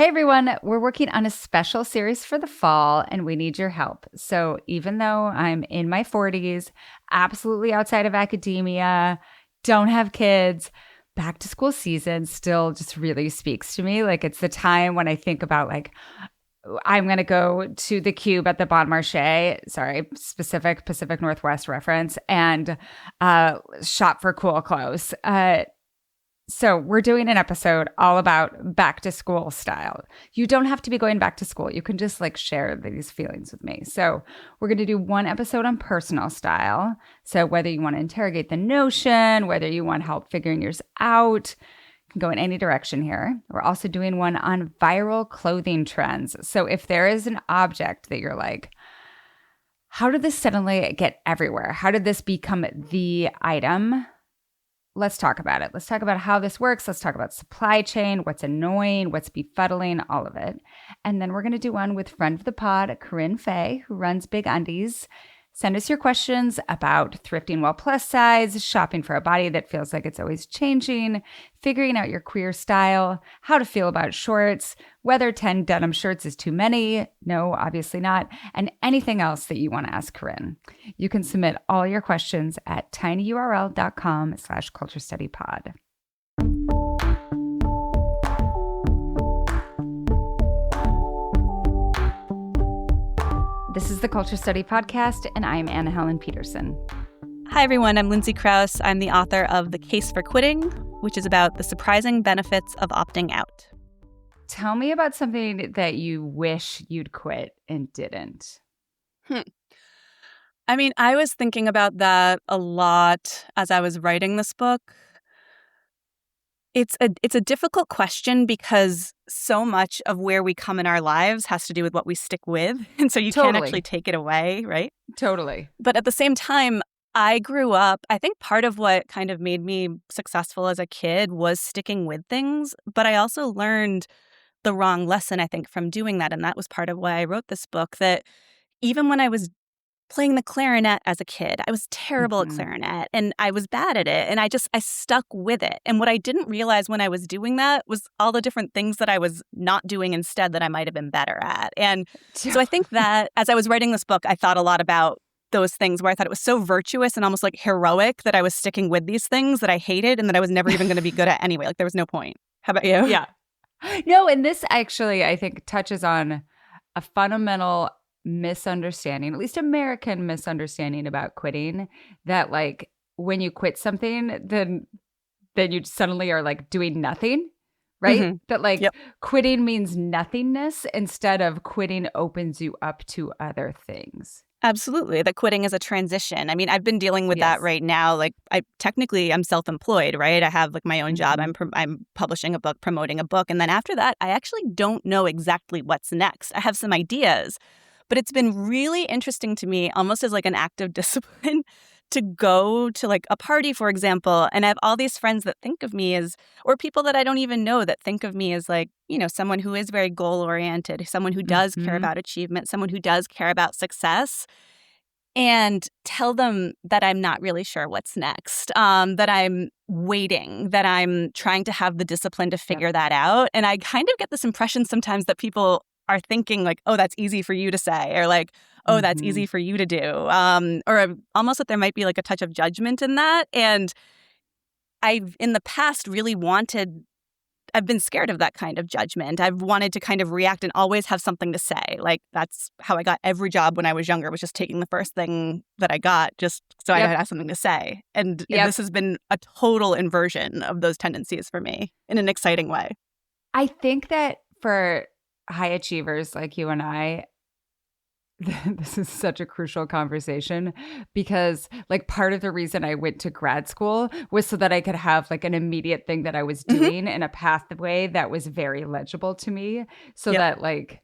Hey everyone, we're working on a special series for the fall and we need your help. So, even though I'm in my 40s, absolutely outside of academia, don't have kids, back to school season still just really speaks to me. Like, it's the time when I think about, like, I'm going to go to the Cube at the Bon Marché, sorry, specific Pacific Northwest reference, and shop for cool clothes. So we're doing an episode all about back to school style. You don't have to be going back to school. You can just like share these feelings with me. So we're going to do one episode on personal style. So whether you want to interrogate the notion, whether you want help figuring yours out, you can go in any direction here. We're also doing one on viral clothing trends. So if there is an object that you're like, how did this suddenly get everywhere? How did this become the item? Let's talk about it. Let's talk about how this works. Let's talk about supply chain, what's annoying, what's befuddling, all of it. And then we're going to do one with friend of the pod, Corinne Fay, who runs Big Undies. Send us your questions about thrifting while plus size, shopping for a body that feels like it's always changing, figuring out your queer style, how to feel about shorts, whether 10 denim shirts is too many. No, obviously not. And anything else that you want to ask Corinne. You can submit all your questions at tinyurl.com/culturestudypod. This is the Culture Study Podcast, and I'm Anna Helen Peterson. Hi, everyone. I'm Lindsay Krause. I'm the author of The Case for Quitting, which is about the surprising benefits of opting out. Tell me about something that you wish you'd quit and didn't. I mean, I was thinking about that a lot as I was writing this book. It's a difficult question because so much of where we come in our lives has to do with what we stick with. And so you can't actually take it away, right? Totally. But at the same time, I grew up, I think part of what kind of made me successful as a kid was sticking with things. But I also learned the wrong lesson, I think, from doing that. And that was part of why I wrote this book, that even when I was playing the clarinet as a kid, I was terrible at clarinet and I was bad at it. And I stuck with it. And what I didn't realize when I was doing that was all the different things that I was not doing instead that I might have been better at. And so I think that as I was writing this book, I thought a lot about those things where I thought it was so virtuous and almost like heroic that I was sticking with these things that I hated and that I was never even going to be good at anyway. Like there was no point. How about you? Yeah. No, and this actually, I think, touches on a fundamental misunderstanding, at least American misunderstanding about quitting, that like when you quit something, then you suddenly are like doing nothing, right? Mm-hmm. That like quitting means nothingness instead of quitting opens you up to other things. Absolutely. That quitting is a transition. I mean, I've been dealing with that right now. Like I'm self-employed, right? I have like my own job. I'm publishing a book, promoting a book. And then after that, I actually don't know exactly what's next. I have some ideas. But it's been really interesting to me, almost as like an act of discipline, to go to like a party, for example, and I have all these friends that think of me as, or people that I don't even know that think of me as like, you know, someone who is very goal-oriented, someone who does care about achievement, someone who does care about success, and tell them that I'm not really sure what's next, that I'm waiting, that I'm trying to have the discipline to figure that out. And I kind of get this impression sometimes that people are thinking like, oh, that's easy for you to say, or like, oh, that's easy for you to do, or almost that there might be like a touch of judgment in that. And I've in the past really I've been scared of that kind of judgment. I've wanted to kind of react and always have something to say. Like that's how I got every job when I was younger, was just taking the first thing that I got just so I could have something to say. And this has been a total inversion of those tendencies for me in an exciting way. I think that for high achievers like you and I, this is such a crucial conversation because like part of the reason I went to grad school was so that I could have like an immediate thing that I was doing in a pathway that was very legible to me so that like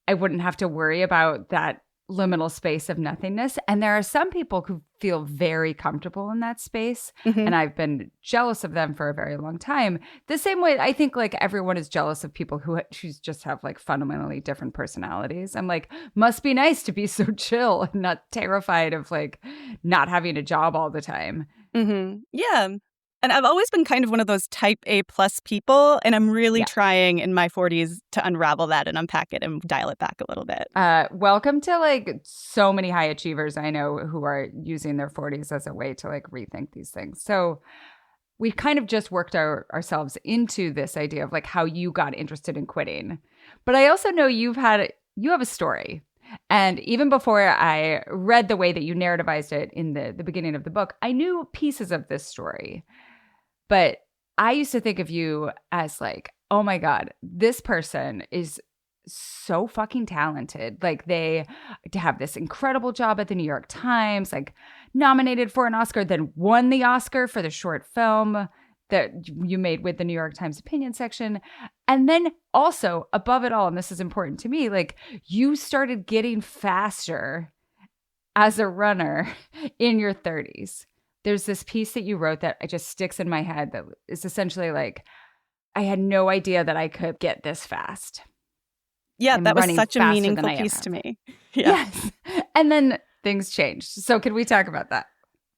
I wouldn't have to worry about that liminal space of nothingness. And there are some people who feel very comfortable in that space. And I've been jealous of them for a very long time. The same way I think like everyone is jealous of people who just have like fundamentally different personalities. I'm like, must be nice to be so chill and not terrified of like not having a job all the time. Yeah. And I've always been kind of one of those type A plus people. And I'm really Yeah. trying in my 40s to unravel that and unpack it and dial it back a little bit. Welcome to like so many high achievers I know who are using their 40s as a way to like rethink these things. So we kind of just worked ourselves into this idea of like how you got interested in quitting. But I also know you have a story. And even before I read the way that you narrativized it in the beginning of the book, I knew pieces of this story. But I used to think of you as like, oh my God, this person is so fucking talented. Like they have this incredible job at the New York Times, like nominated for an Oscar, then won the Oscar for the short film that you made with the New York Times opinion section. And then also above it all, and this is important to me, like you started getting faster as a runner in your 30s. There's this piece that you wrote that it just sticks in my head that is essentially like, I had no idea that I could get this fast. Yeah, that was such a meaningful piece to me. Yeah. Yes. And then things changed. So can we talk about that?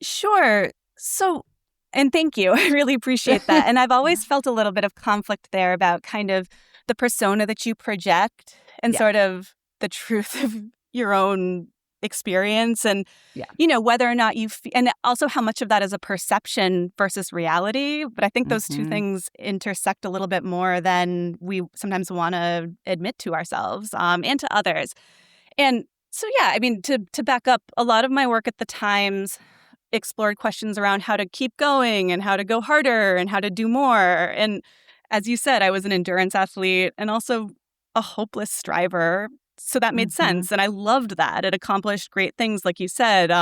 Sure. So, and thank you. I really appreciate that. And I've always felt a little bit of conflict there about kind of the persona that you project and sort of the truth of your own experience and, you know, whether or not and also how much of that is a perception versus reality. But I think those two things intersect a little bit more than we sometimes want to admit to ourselves and to others. And so, yeah, I mean, to back up, a lot of my work at the Times explored questions around how to keep going and how to go harder and how to do more. And as you said, I was an endurance athlete and also a hopeless striver. So that made sense. And I loved that. It accomplished great things, like you said.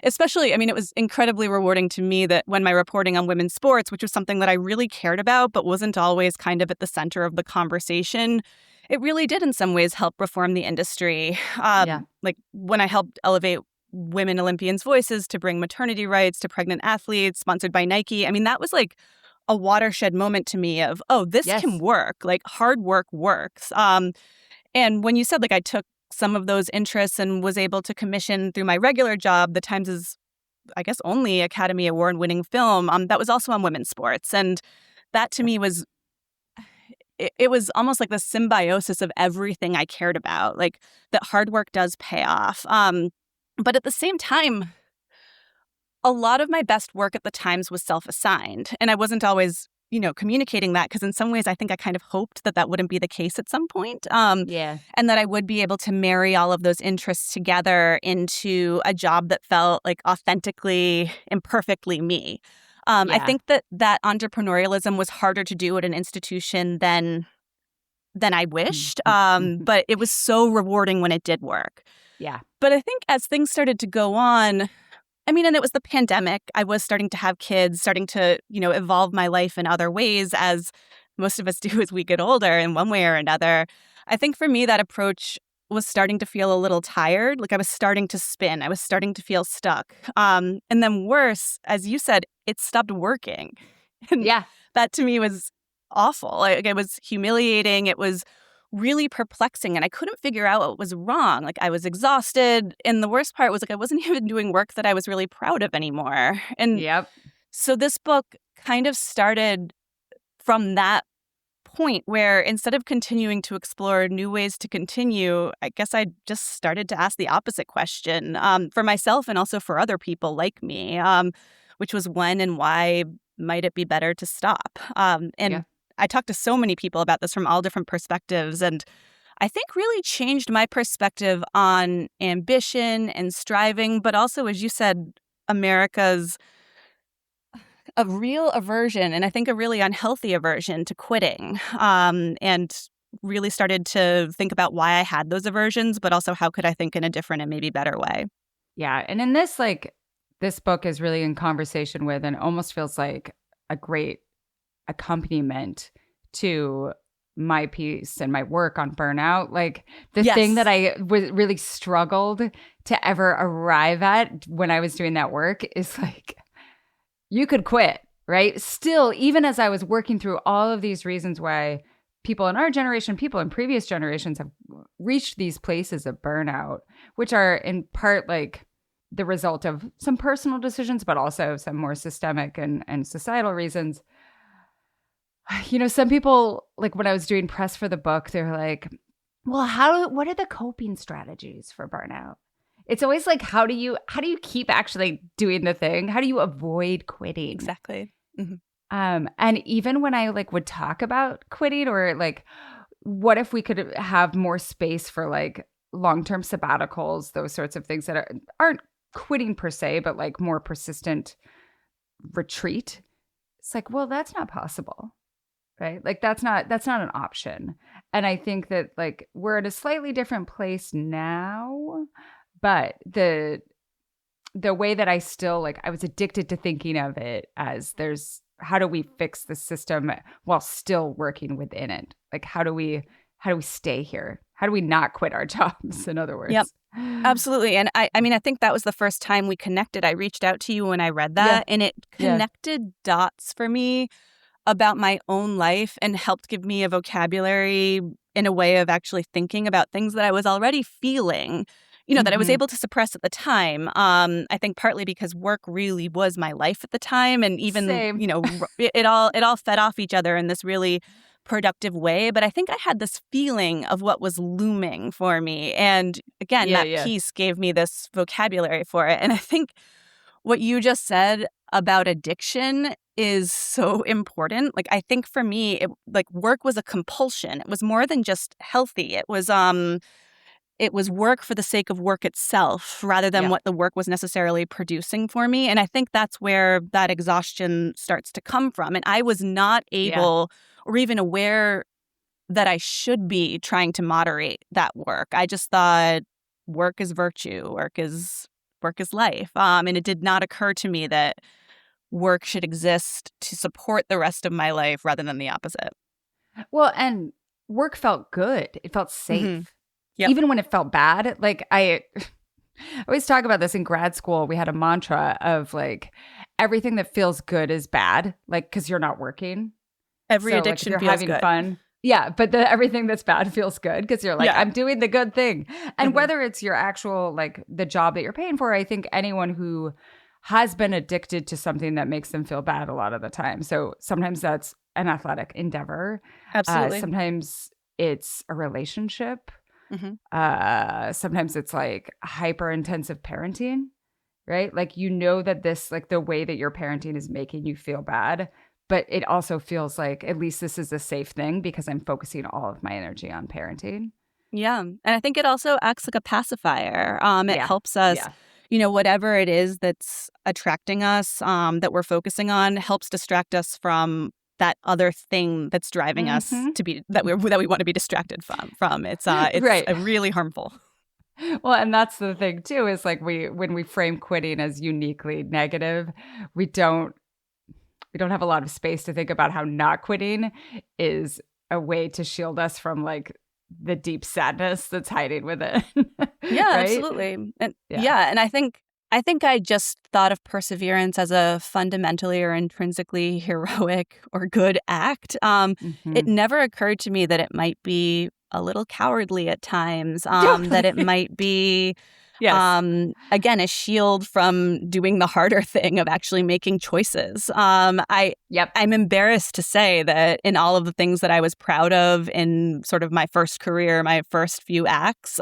Especially, I mean, it was incredibly rewarding to me that when my reporting on women's sports, which was something that I really cared about, but wasn't always kind of at the center of the conversation, it really did in some ways help reform the industry. Like when I helped elevate women Olympians' voices to bring maternity rights to pregnant athletes, sponsored by Nike. I mean, that was like a watershed moment to me of, oh, this can work. Like hard work works. And when you said, like, I took some of those interests and was able to commission through my regular job, the Times' I guess, only Academy Award-winning film, that was also on women's sports. And that to me was, it was almost like the symbiosis of everything I cared about, like that hard work does pay off. But at the same time, a lot of my best work at the Times was self-assigned. And I wasn't always communicating that because in some ways I think I kind of hoped that that wouldn't be the case at some point. And that I would be able to marry all of those interests together into a job that felt like authentically and perfectly me. I think that entrepreneurialism was harder to do at an institution than I wished. But it was so rewarding when it did work. Yeah. But I think as things started to go on, I mean, and it was the pandemic. I was starting to have kids, starting to, evolve my life in other ways, as most of us do as we get older in one way or another. I think for me, that approach was starting to feel a little tired. Like I was starting to spin. I was starting to feel stuck. And then worse, as you said, it stopped working. And that to me was awful. Like it was humiliating. It was really perplexing, and I couldn't figure out what was wrong. Like I was exhausted, and the worst part was like I wasn't even doing work that I was really proud of anymore. And so this book kind of started from that point where instead of continuing to explore new ways to continue, I guess I just started to ask the opposite question for myself and also for other people like me, which was when and why might it be better to stop? I talked to so many people about this from all different perspectives, and I think really changed my perspective on ambition and striving, but also, as you said, America's a real aversion, and I think a really unhealthy aversion to quitting, and really started to think about why I had those aversions, but also how could I think in a different and maybe better way. Yeah, and in this, this book is really in conversation with and almost feels like a great accompaniment to my piece and my work on burnout. Like the thing that I really struggled to ever arrive at when I was doing that work is like, you could quit, right? Still, even as I was working through all of these reasons why people in our generation, people in previous generations have reached these places of burnout, which are in part like the result of some personal decisions, but also some more systemic and societal reasons. Some people, like when I was doing press for the book, they're like, well, what are the coping strategies for burnout? It's always like, how do you keep actually doing the thing? How do you avoid quitting? Exactly. Mm-hmm. And even when I like would talk about quitting, or like, what if we could have more space for like long-term sabbaticals, those sorts of things that aren't quitting per se, but like more persistent retreat. It's like, well, that's not possible. Right? Like that's not an option. And I think that like we're at a slightly different place now, but the way that I still like, I was addicted to thinking of it as how do we fix the system while still working within it? Like how do we stay here? How do we not quit our jobs, in other words? Yep. Absolutely. And I mean, I think that was the first time we connected. I reached out to you when I read that, and it connected dots for me about my own life and helped give me a vocabulary in a way of actually thinking about things that I was already feeling, that I was able to suppress at the time. I think partly because work really was my life at the time. And even, Same. it all fed off each other in this really productive way. But I think I had this feeling of what was looming for me. And again, that piece gave me this vocabulary for it. And I think what you just said about addiction is so important. Like, I think for me, work was a compulsion. It was more than just healthy. It was work for the sake of work itself rather than what the work was necessarily producing for me. And I think that's where that exhaustion starts to come from. And I was not able or even aware that I should be trying to moderate that work. I just thought work is virtue, work is life. And it did not occur to me that work should exist to support the rest of my life rather than the opposite. Well, and work felt good. It felt safe. Mm-hmm. Yep. Even when it felt bad. Like I always talk about this in grad school. We had a mantra of like, everything that feels good is bad, like, because you're not working. Every addiction like, if you're feels having good. Fun. Yeah, but everything that's bad feels good because you're like, I'm doing the good thing. And whether it's your actual, like the job that you're paying for, I think anyone who has been addicted to something that makes them feel bad a lot of the time. So sometimes that's an athletic endeavor. Absolutely. Sometimes it's a relationship. Sometimes it's like hyper intensive parenting, right? Like, that this, like the way that your parenting is making you feel bad, but it also feels like at least this is a safe thing because I'm focusing all of my energy on parenting. Yeah. And I think it also acts like a pacifier. It helps us, whatever it is that's attracting us, that we're focusing on, helps distract us from that other thing that's driving us to be that we want to be distracted from. It's right. Really harmful. Well, and that's the thing too, is like when we frame quitting as uniquely negative, we don't have a lot of space to think about how not quitting is a way to shield us from like the deep sadness that's hiding with it. Yeah, right? Absolutely. And and I think I just thought of perseverance as a fundamentally or intrinsically heroic or good act. It never occurred to me that it might be a little cowardly at times, that it might be again, a shield from doing the harder thing of actually making choices. I'm embarrassed to say that in all of the things that I was proud of in sort of my first career, my first few acts,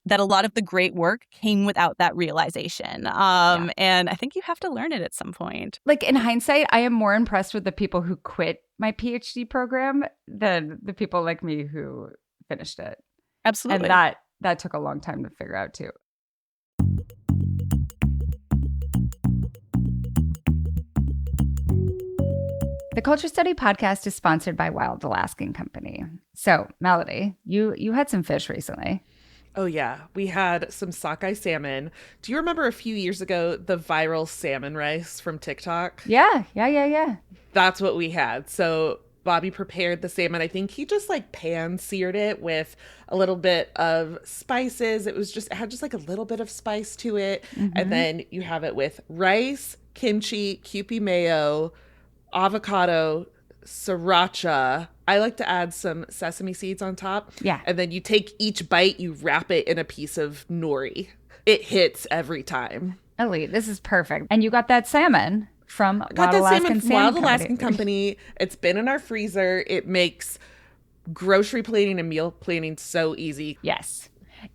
that a lot of the great work came without that realization. And I think you have to learn it at some point. Like, in hindsight, I am more impressed with the people who quit my PhD program than the people like me who finished it. Absolutely. And that took a long time to figure out too. The Culture Study podcast is sponsored by Wild Alaskan Company. So, Melody, you had some fish recently. Oh, yeah. We had some sockeye salmon. Do you remember a few years ago, the viral salmon rice from TikTok? Yeah. That's what we had. So Bobby prepared the salmon. I think he just like pan-seared it with a little bit of spices. It had just like a little bit of spice to it. And then you have it with rice, kimchi, Kewpie mayo, avocado, sriracha. I like to add some sesame seeds on top. Yeah. And then you take each bite, you wrap it in a piece of nori. It hits every time. Elite, this is perfect. And you got that salmon from Got Wild that Alaskan salmon from Wild Salmon Alaskan Company. It's been in our freezer. It makes grocery planning and meal planning so easy. Yes.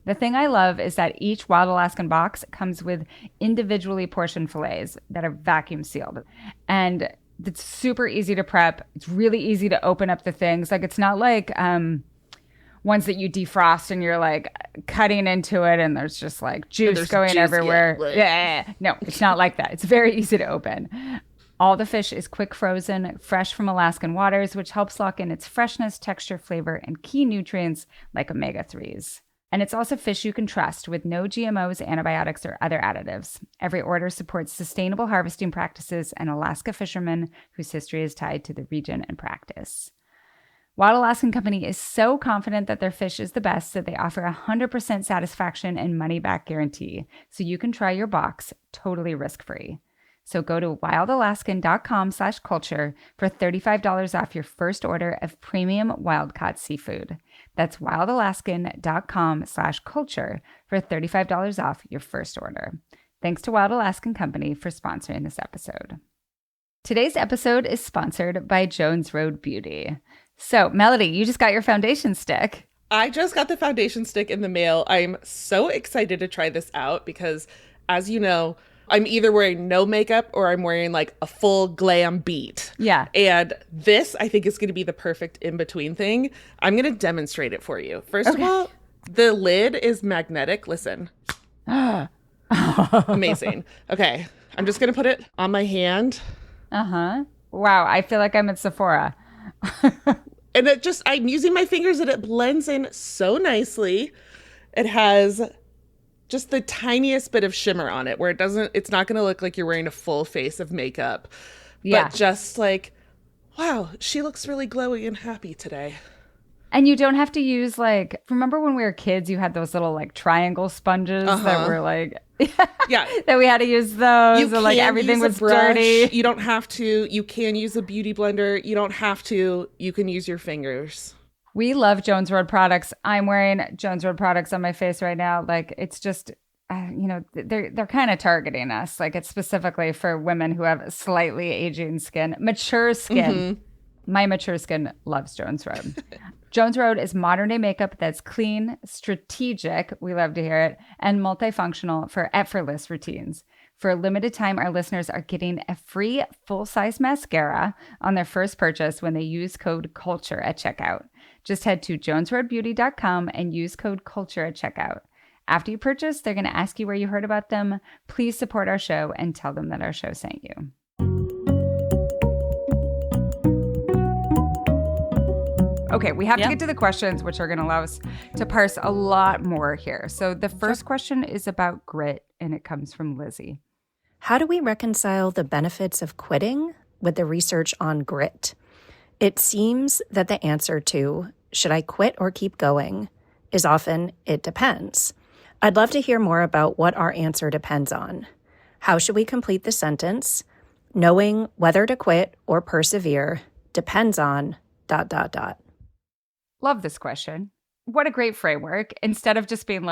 The thing I love is that each Wild Alaskan box comes with individually portioned fillets that are vacuum sealed. And it's super easy to prep. It's really easy to open up the things. Like, it's not like ones that you defrost and you're like cutting into it and there's just like juice going juice, everywhere. Yeah. No, it's not like that. It's very easy to open. All the fish is quick frozen, fresh from Alaskan waters, which helps lock in its freshness, texture, flavor, and key nutrients like omega-3s. And it's also fish you can trust with no GMOs, antibiotics, or other additives. Every order supports sustainable harvesting practices and Alaska fishermen whose history is tied to the region and practice. Wild Alaskan Company is so confident that their fish is the best that they offer 100% satisfaction and money-back guarantee, so you can try your box totally risk-free. So go to wildalaskan.com/culture for $35 off your first order of premium wild-caught seafood. That's wildalaskan.com/culture for $35 off your first order. Thanks to Wild Alaskan Company for sponsoring this episode. Today's episode is sponsored by Jones Road Beauty. So, Melody, you just got your foundation stick. I just got the foundation stick in the mail. I'm so excited to try this out because, as you know, I'm either wearing no makeup or I'm wearing like a full glam beat. Yeah. And this, I think, is going to be the perfect in-between thing. I'm going to demonstrate it for you. First of all, the lid is magnetic. Listen. Amazing. Okay. I'm just going to put it on my hand. Uh-huh. Wow. I feel like I'm at Sephora. And I'm using my fingers and it blends in so nicely. It has just the tiniest bit of shimmer on it where it's not going to look like you're wearing a full face of makeup. Yeah. But just like, wow, she looks really glowy and happy today. And you don't have to use remember when we were kids, you had those little triangle sponges that were yeah, that we had to use those. You and everything was dirty. You don't have to. You can use a beauty blender. You don't have to. You can use your fingers. We love Jones Road products. I'm wearing Jones Road products on my face right now. It's just, they're kind of targeting us. It's specifically for women who have slightly aging skin, mature skin. Mm-hmm. My mature skin loves Jones Road. Jones Road is modern day makeup that's clean, strategic, we love to hear it, and multifunctional for effortless routines. For a limited time, our listeners are getting a free full-size mascara on their first purchase when they use code CULTURE at checkout. Just head to jonesroadbeauty.com and use code CULTURE at checkout. After you purchase, they're going to ask you where you heard about them. Please support our show and tell them that our show sent you. Okay, we have to get to the questions, which are going to allow us to parse a lot more here. So the first question is about grit, and it comes from Lizzie. How do we reconcile the benefits of quitting with the research on grit? It seems that the answer to, should I quit or keep going, is often, it depends. I'd love to hear more about what our answer depends on. How should we complete the sentence? Knowing whether to quit or persevere depends on ... Love this question. What a great framework. Instead of just being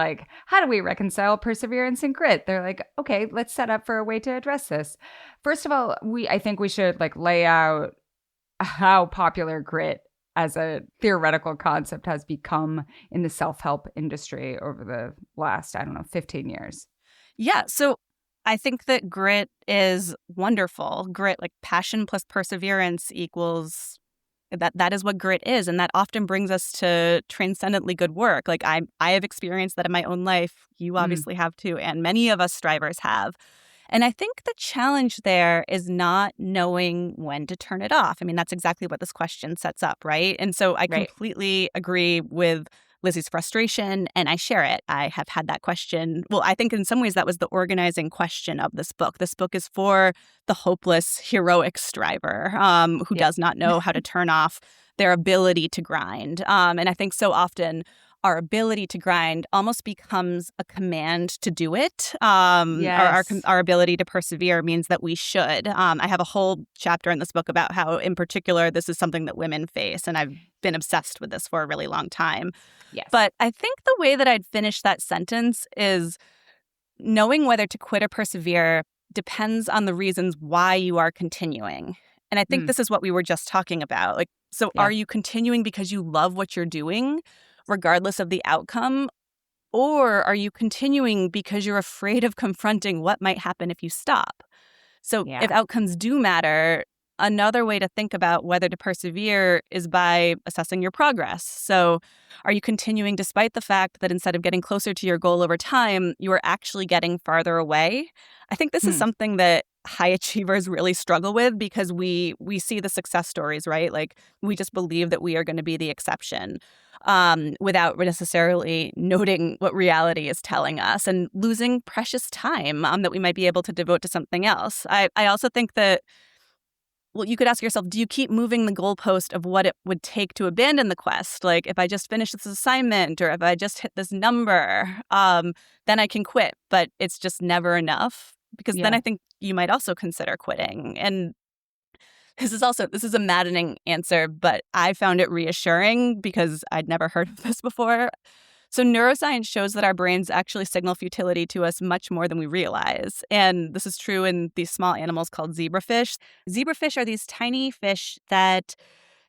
how do we reconcile perseverance and grit? They're okay, let's set up for a way to address this. First of all, I think we should lay out how popular grit as a theoretical concept has become in the self-help industry over the last, 15 years. Yeah. So I think that grit is wonderful. Grit, passion plus perseverance equals that is what grit is. And that often brings us to transcendently good work. I have experienced that in my own life. You obviously have too. And many of us strivers have. And I think the challenge there is not knowing when to turn it off. I mean, that's exactly what this question sets up, right? And so I completely agree with Lizzie's frustration, and I share it. I have had that question. Well, I think in some ways that was the organizing question of this book. This book is for the hopeless, heroic striver who does not know how to turn off their ability to grind. And I think so often our ability to grind almost becomes a command to do it. Yes. Our ability to persevere means that we should. I have a whole chapter in this book about how, in particular, this is something that women face, and I've been obsessed with this for a really long time. Yes. But I think the way that I'd finish that sentence is knowing whether to quit or persevere depends on the reasons why you are continuing. And I think this is what we were just talking about. Like, so are you continuing because you love what you're doing, regardless of the outcome? Or are you continuing because you're afraid of confronting what might happen if you stop? So if outcomes do matter, another way to think about whether to persevere is by assessing your progress. So are you continuing despite the fact that instead of getting closer to your goal over time, you are actually getting farther away? I think this is something that high achievers really struggle with because we see the success stories, right? Like we just believe that we are going to be the exception without necessarily noting what reality is telling us and losing precious time that we might be able to devote to something else. I also think that, well, you could ask yourself, do you keep moving the goalpost of what it would take to abandon the quest? Like, if I just finish this assignment or if I just hit this number, then I can quit. But it's just never enough because then I think you might also consider quitting. And this is a maddening answer, but I found it reassuring because I'd never heard of this before. So neuroscience shows that our brains actually signal futility to us much more than we realize. And this is true in these small animals called zebrafish. Zebrafish are these tiny fish that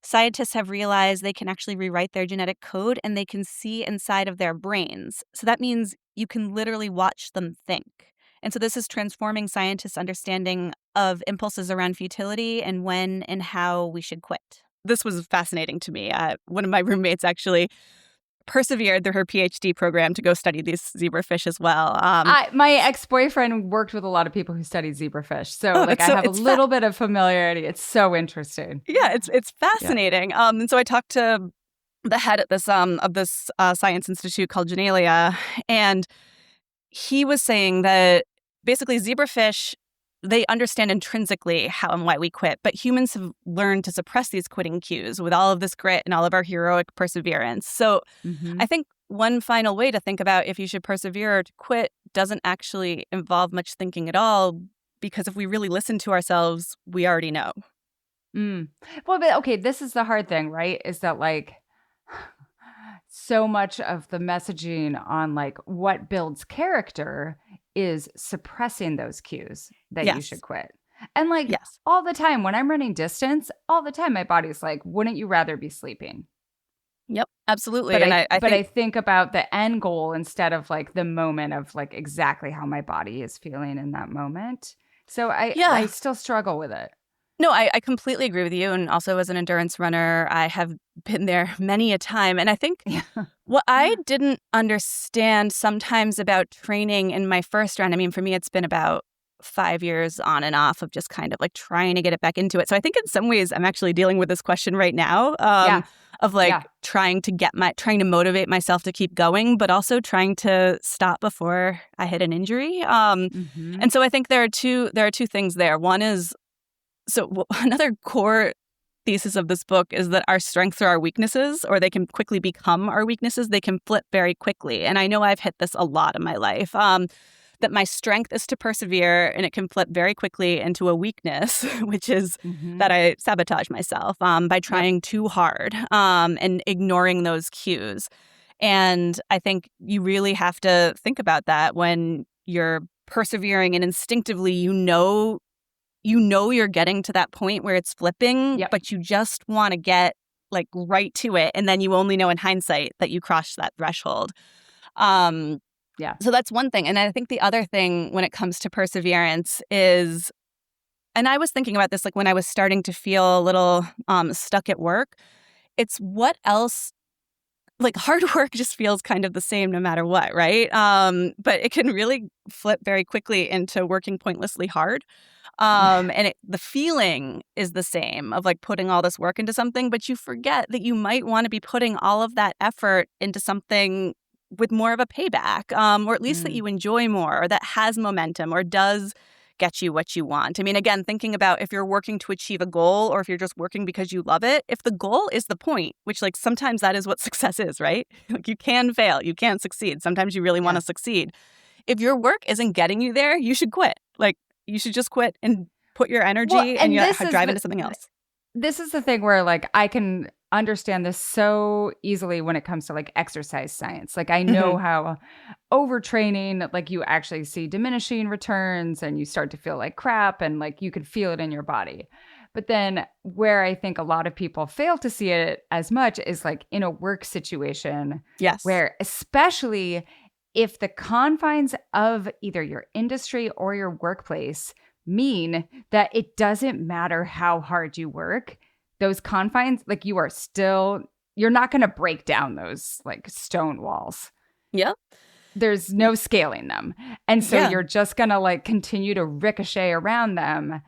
scientists have realized they can actually rewrite their genetic code and they can see inside of their brains. So that means you can literally watch them think. And so this is transforming scientists' understanding of impulses around futility and when and how we should quit. This was fascinating to me. One of my roommates actually persevered through her PhD program to go study these zebrafish as well. My ex-boyfriend worked with a lot of people who studied zebrafish. So I have a little bit of familiarity. It's so interesting. Yeah, it's fascinating. And so I talked to the head at this of this science institute called Genelia, and he was saying that basically zebrafish, they understand intrinsically how and why we quit, but humans have learned to suppress these quitting cues with all of this grit and all of our heroic perseverance. So I think one final way to think about if you should persevere or to quit doesn't actually involve much thinking at all, because if we really listen to ourselves, we already know. Well, but okay, this is the hard thing, right? Is that like so much of the messaging on like what builds character is suppressing those cues that you should quit. And like all the time when I'm running distance, all the time my body's like, wouldn't you rather be sleeping? Yep, absolutely. But, and I think about the end goal instead of like the moment of like exactly how my body is feeling in that moment. So I still struggle with it. No, I completely agree with you. And also as an endurance runner, I have been there many a time. And I think what I didn't understand sometimes about training in my first round, I mean, for me, it's been about 5 years on and off of just kind of like trying to get it back into it. So I think in some ways I'm actually dealing with this question right now of like trying to motivate myself to keep going, but also trying to stop before I hit an injury. And so I think there are two things there. One is, another core thesis of this book is that our strengths are our weaknesses, or they can quickly become our weaknesses. They can flip very quickly. And I know I've hit this a lot in my life, that my strength is to persevere, and it can flip very quickly into a weakness, which is that I sabotage myself by trying too hard and ignoring those cues. And I think you really have to think about that when you're persevering and instinctively you know you're getting to that point where it's flipping, but you just want to get like right to it. And then you only know in hindsight that you crossed that threshold. So that's one thing. And I think the other thing when it comes to perseverance is, and I was thinking about this like when I was starting to feel a little stuck at work, it's what else, like hard work just feels kind of the same no matter what, right? But it can really flip very quickly into working pointlessly hard. And the feeling is the same of like putting all this work into something, but you forget that you might want to be putting all of that effort into something with more of a payback, or at least that you enjoy more, or that has momentum, or does get you what you want. I mean, again, thinking about if you're working to achieve a goal or if you're just working because you love it, if the goal is the point, which like sometimes that is what success is, right? Like you can fail, you can succeed. Sometimes you really want to succeed. If your work isn't getting you there, you should quit. Like you should just quit and put your energy and drive into something else. This is the thing where like I can understand this so easily when it comes to like exercise science. Like I know how overtraining, like you actually see diminishing returns and you start to feel like crap and like you could feel it in your body. But then where I think a lot of people fail to see it as much is like in a work situation. Yes. Where especially if the confines of either your industry or your workplace mean that it doesn't matter how hard you work, those confines, like you're not going to break down those like stone walls. Yeah. There's no scaling them. And so you're just going to like continue to ricochet around them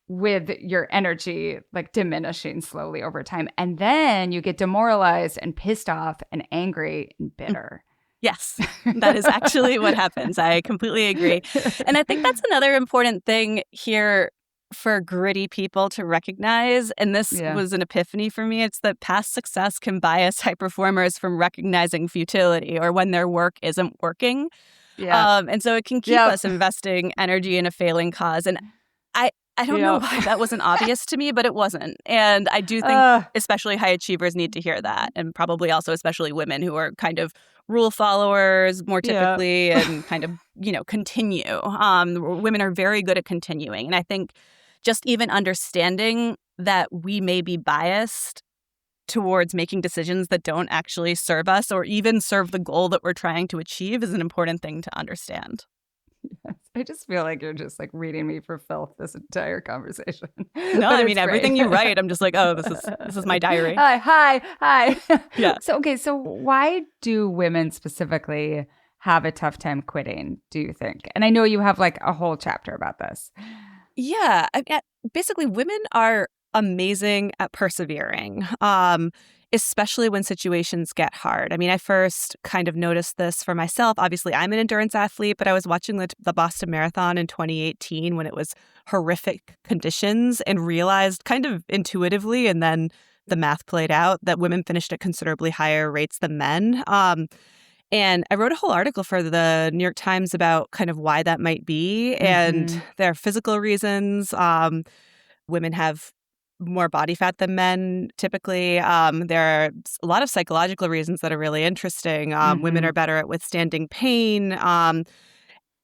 with your energy like diminishing slowly over time. And then you get demoralized and pissed off and angry and bitter. Yes, that is actually what happens. I completely agree. And I think that's another important thing here for gritty people to recognize. And this was an epiphany for me. It's that past success can bias high performers from recognizing futility or when their work isn't working. Yeah. And so it can keep us investing energy in a failing cause. And I don't know why that wasn't obvious to me, but it wasn't. And I do think especially high achievers need to hear that. And probably also especially women who are kind of rule followers more typically and kind of, continue. Women are very good at continuing. And I think just even understanding that we may be biased towards making decisions that don't actually serve us or even serve the goal that we're trying to achieve is an important thing to understand. I just feel like you're just like reading me for filth this entire conversation. No, I mean, everything you write, I'm just like, oh, this is my diary. Hi. Yeah. So why do women specifically have a tough time quitting, do you think? And I know you have like a whole chapter about this. Yeah. Basically, women are amazing at persevering. Especially when situations get hard. I mean, I first kind of noticed this for myself. Obviously, I'm an endurance athlete, but I was watching the Boston Marathon in 2018 when it was horrific conditions and realized kind of intuitively, and then the math played out, that women finished at considerably higher rates than men. And I wrote a whole article for the New York Times about kind of why that might be. And there are physical reasons. Women have more body fat than men typically. There are a lot of psychological reasons that are really interesting. Women are better at withstanding pain.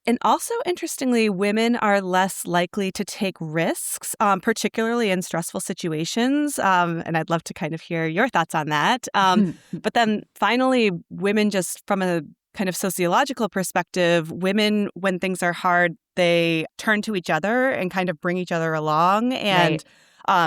And also, interestingly, women are less likely to take risks, particularly in stressful situations. And I'd love to kind of hear your thoughts on that. But then finally, women just from a kind of sociological perspective, women, when things are hard, they turn to each other and kind of bring each other along. And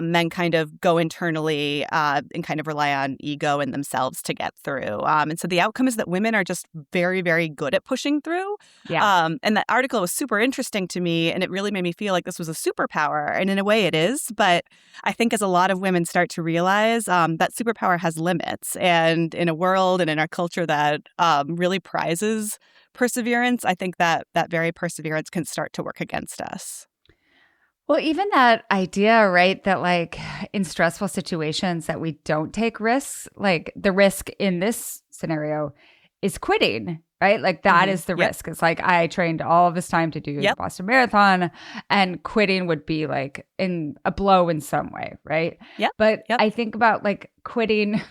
men kind of go internally and kind of rely on ego and themselves to get through. And so the outcome is that women are just very, very good at pushing through. Yeah. And that article was super interesting to me, and it really made me feel like this was a superpower. And in a way it is. But I think as a lot of women start to realize that superpower has limits. And in a world and in our culture that really prizes perseverance, I think that very perseverance can start to work against us. Well, even that idea, right, that like in stressful situations that we don't take risks, like the risk in this scenario is quitting, right? Like that is the risk. It's like I trained all of this time to do the Boston Marathon, and quitting would be like in a blow in some way, right? But I think about like quitting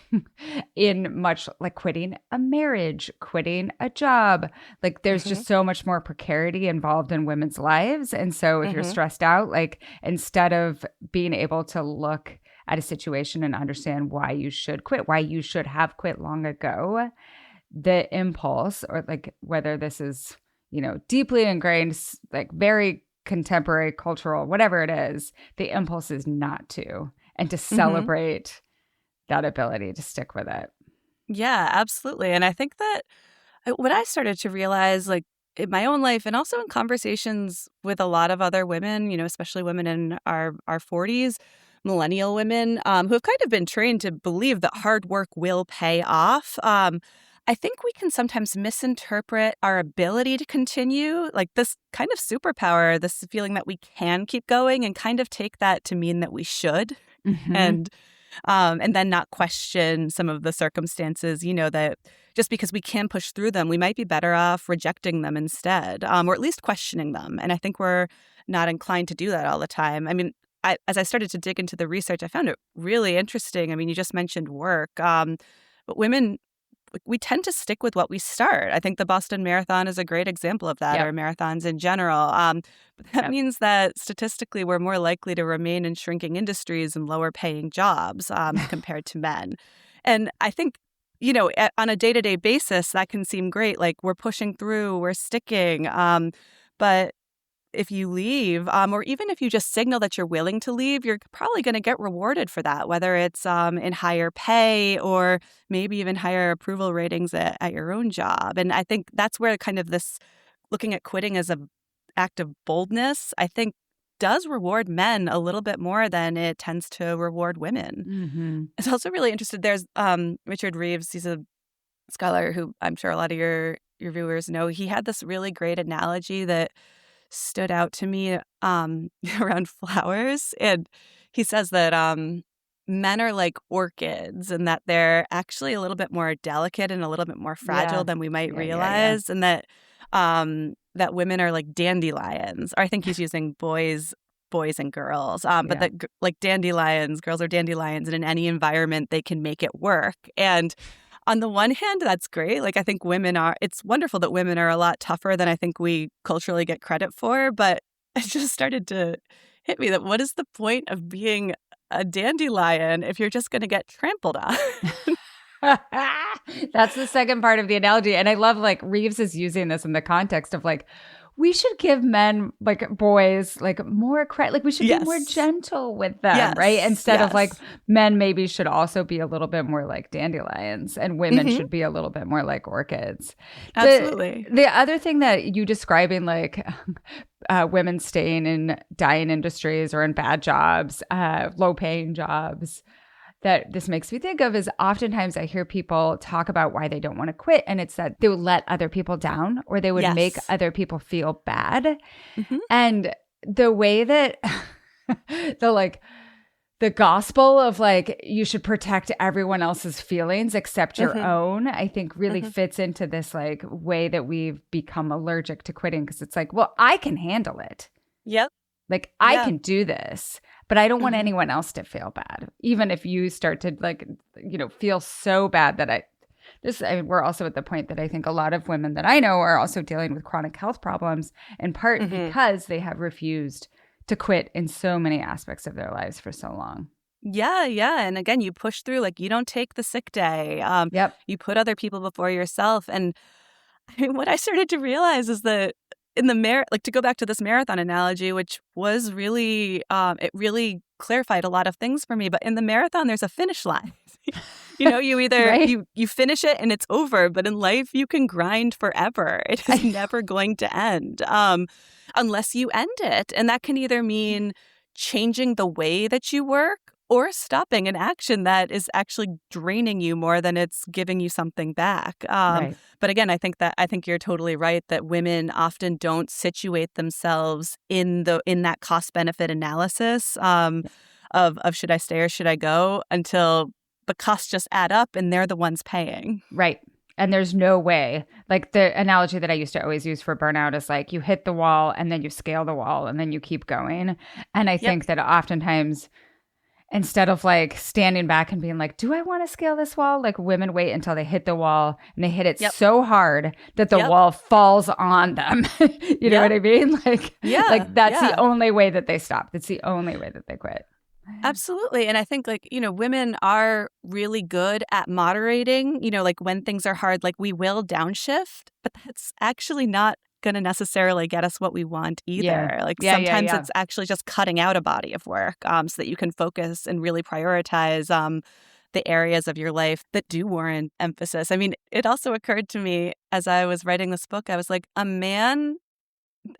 in much like quitting a marriage, quitting a job. Like there's just so much more precarity involved in women's lives. And so if you're stressed out, like instead of being able to look at a situation and understand why you should quit, why you should have quit long ago, the impulse, or like whether this is, deeply ingrained, like very contemporary cultural, whatever it is, the impulse is not to, and to celebrate that ability to stick with it. Yeah, absolutely. And I think that what I started to realize, like in my own life and also in conversations with a lot of other women, especially women in our 40s, millennial women who have kind of been trained to believe that hard work will pay off. I think we can sometimes misinterpret our ability to continue, like this kind of superpower, this feeling that we can keep going, and kind of take that to mean that we should, and then not question some of the circumstances, that just because we can push through them, we might be better off rejecting them instead, or at least questioning them. And I think we're not inclined to do that all the time. I mean, as I started to dig into the research, I found it really interesting. I mean, you just mentioned work, but women, we tend to stick with what we start. I think the Boston Marathon is a great example of that, or marathons in general. But that means that statistically, we're more likely to remain in shrinking industries and lower paying jobs compared to men. And I think, on a day-to-day basis, that can seem great. Like we're pushing through, we're sticking. But if you leave, or even if you just signal that you're willing to leave, you're probably going to get rewarded for that, whether it's in higher pay or maybe even higher approval ratings at your own job. And I think that's where kind of this looking at quitting as an act of boldness, I think does reward men a little bit more than it tends to reward women. It's also really interesting. There's Richard Reeves. He's a scholar who I'm sure a lot of your viewers know. He had this really great analogy that stood out to me around flowers. And he says that men are like orchids and that they're actually a little bit more delicate and a little bit more fragile than we might realize. And that that women are like dandelions. Or I think he's using boys and girls. But that like dandelions, girls are dandelions, and in any environment they can make it work. And on the one hand, that's great. Like, I think it's wonderful that women are a lot tougher than I think we culturally get credit for. But it just started to hit me that what is the point of being a dandelion if you're just going to get trampled on? That's the second part of the analogy. And I love like Reeves is using this in the context of like, we should give men, like boys, like more credit. Like we should be more gentle with them, right? Instead of like men maybe should also be a little bit more like dandelions and women should be a little bit more like orchids. Absolutely. The other thing that you describing like women staying in dying industries or in bad jobs, low paying jobs, that this makes me think of is oftentimes I hear people talk about why they don't want to quit. And it's that they would let other people down or they would make other people feel bad. And the way that the gospel of like, you should protect everyone else's feelings except your own, I think really fits into this like way that we've become allergic to quitting. Cause it's like, well, I can handle it. Yep. Like I can do this, but I don't want anyone else to feel bad. Even if you start to like, feel so bad that we're also at the point that I think a lot of women that I know are also dealing with chronic health problems in part because they have refused to quit in so many aspects of their lives for so long. Yeah. And again, you push through, like you don't take the sick day. You put other people before yourself. And I mean, what I started to realize is that in the like to go back to this marathon analogy, which was really, it really clarified a lot of things for me. But in the marathon, there's a finish line. You either you finish it and it's over. But in life, you can grind forever. It is never going to end unless you end it. And that can either mean changing the way that you work or stopping an action that is actually draining you more than it's giving you something back. But again, I think you're totally right that women often don't situate themselves in that cost benefit analysis of should I stay or should I go until the costs just add up and they're the ones paying. Right. And there's no way, like the analogy that I used to always use for burnout is like you hit the wall and then you scale the wall and then you keep going. And I think that oftentimes instead of like standing back and being like, do I want to scale this wall? Like women wait until they hit the wall and they hit it so hard that the wall falls on them. You know what I mean? Like, like that's the only way that they stop. That's the only way that they quit. Absolutely. And I think like, women are really good at moderating, like when things are hard, like we will downshift, but that's actually not going to necessarily get us what we want either. Sometimes it's actually just cutting out a body of work so that you can focus and really prioritize the areas of your life that do warrant emphasis. I mean, it also occurred to me as I was writing this book, I was like, a man,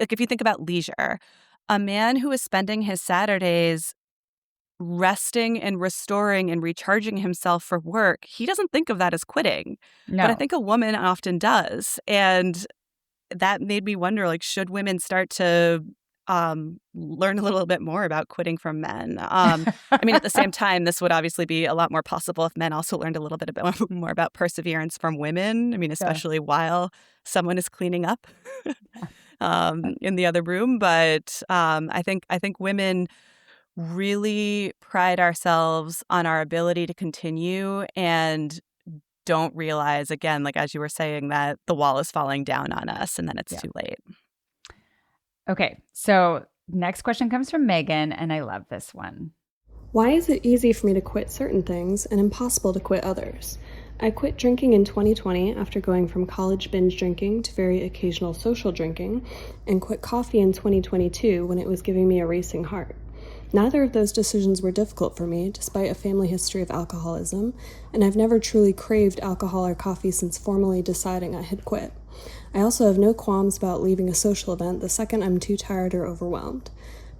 like if you think about leisure, a man who is spending his Saturdays resting and restoring and recharging himself for work, he doesn't think of that as quitting. No. But I think a woman often does. And that made me wonder, like, should women start to learn a little bit more about quitting from men? I mean, at the same time, this would obviously be a lot more possible if men also learned a little bit more about perseverance from women. I mean, especially while someone is cleaning up in the other room. But I think women really pride ourselves on our ability to continue and don't realize, again, like as you were saying, that the wall is falling down on us and then it's too late. Okay, so next question comes from Megan, and I love this one. Why is it easy for me to quit certain things and impossible to quit others? I quit drinking in 2020 after going from college binge drinking to very occasional social drinking, and quit coffee in 2022 when it was giving me a racing heart. Neither of those decisions were difficult for me, despite a family history of alcoholism, and I've never truly craved alcohol or coffee since formally deciding I had quit. I also have no qualms about leaving a social event the second I'm too tired or overwhelmed.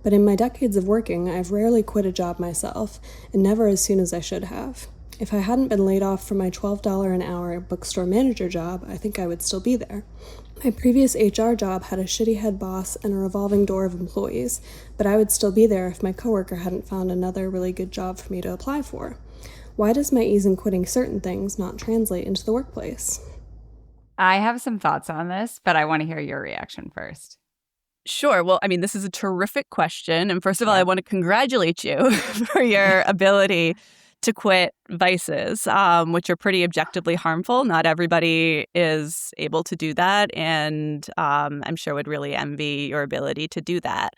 But in my decades of working, I've rarely quit a job myself, and never as soon as I should have. If I hadn't been laid off from my $12 an hour bookstore manager job, I think I would still be there. My previous HR job had a shitty head boss and a revolving door of employees, but I would still be there if my coworker hadn't found another really good job for me to apply for. Why does my ease in quitting certain things not translate into the workplace? I have some thoughts on this, but I want to hear your reaction first. Sure. Well, I mean, this is a terrific question. And first of all, I want to congratulate you for your ability to quit vices, which are pretty objectively harmful. Not everybody is able to do that. And I'm sure would really envy your ability to do that.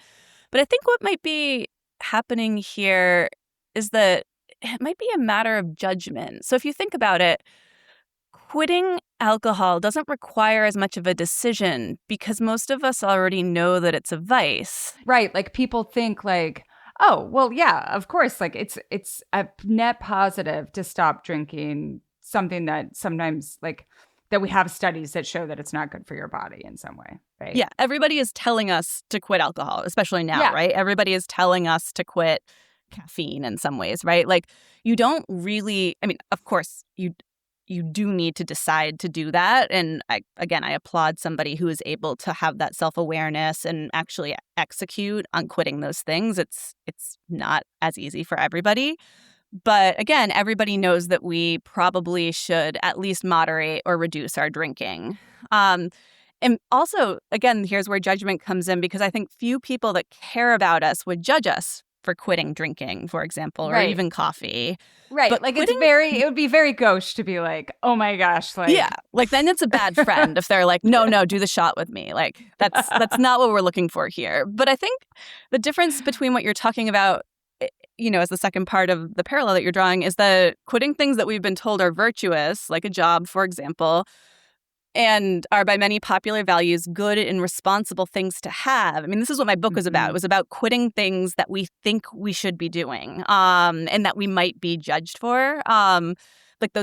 But I think what might be happening here is that it might be a matter of judgment. So if you think about it, quitting alcohol doesn't require as much of a decision because most of us already know that it's a vice. Right. Like people think like, oh, well, yeah, of course. Like it's a net positive to stop drinking, something that sometimes like that we have studies that show that it's not good for your body in some way. Right. Yeah. Everybody is telling us to quit alcohol, especially now, right? Everybody is telling us to quit caffeine in some ways, right? Like you don't really, I mean, of course, you do need to decide to do that. And I applaud somebody who is able to have that self-awareness and actually execute on quitting those things. It's not as easy for everybody. But again, everybody knows that we probably should at least moderate or reduce our drinking. And also, again, here's where judgment comes in, because I think few people that care about us would judge us for quitting drinking, for example, or even coffee. Right. But like quitting, it would be very gauche to be like, oh my gosh. Like, yeah. Like then it's a bad friend if they're like, no, do the shot with me. Like that's not what we're looking for here. But I think the difference between what you're talking about, you know, as the second part of the parallel that you're drawing is that quitting things that we've been told are virtuous, like a job, for example, and are by many popular values good and responsible things to have. I mean, this is what my book was about. It was about quitting things that we think we should be doing and that we might be judged for.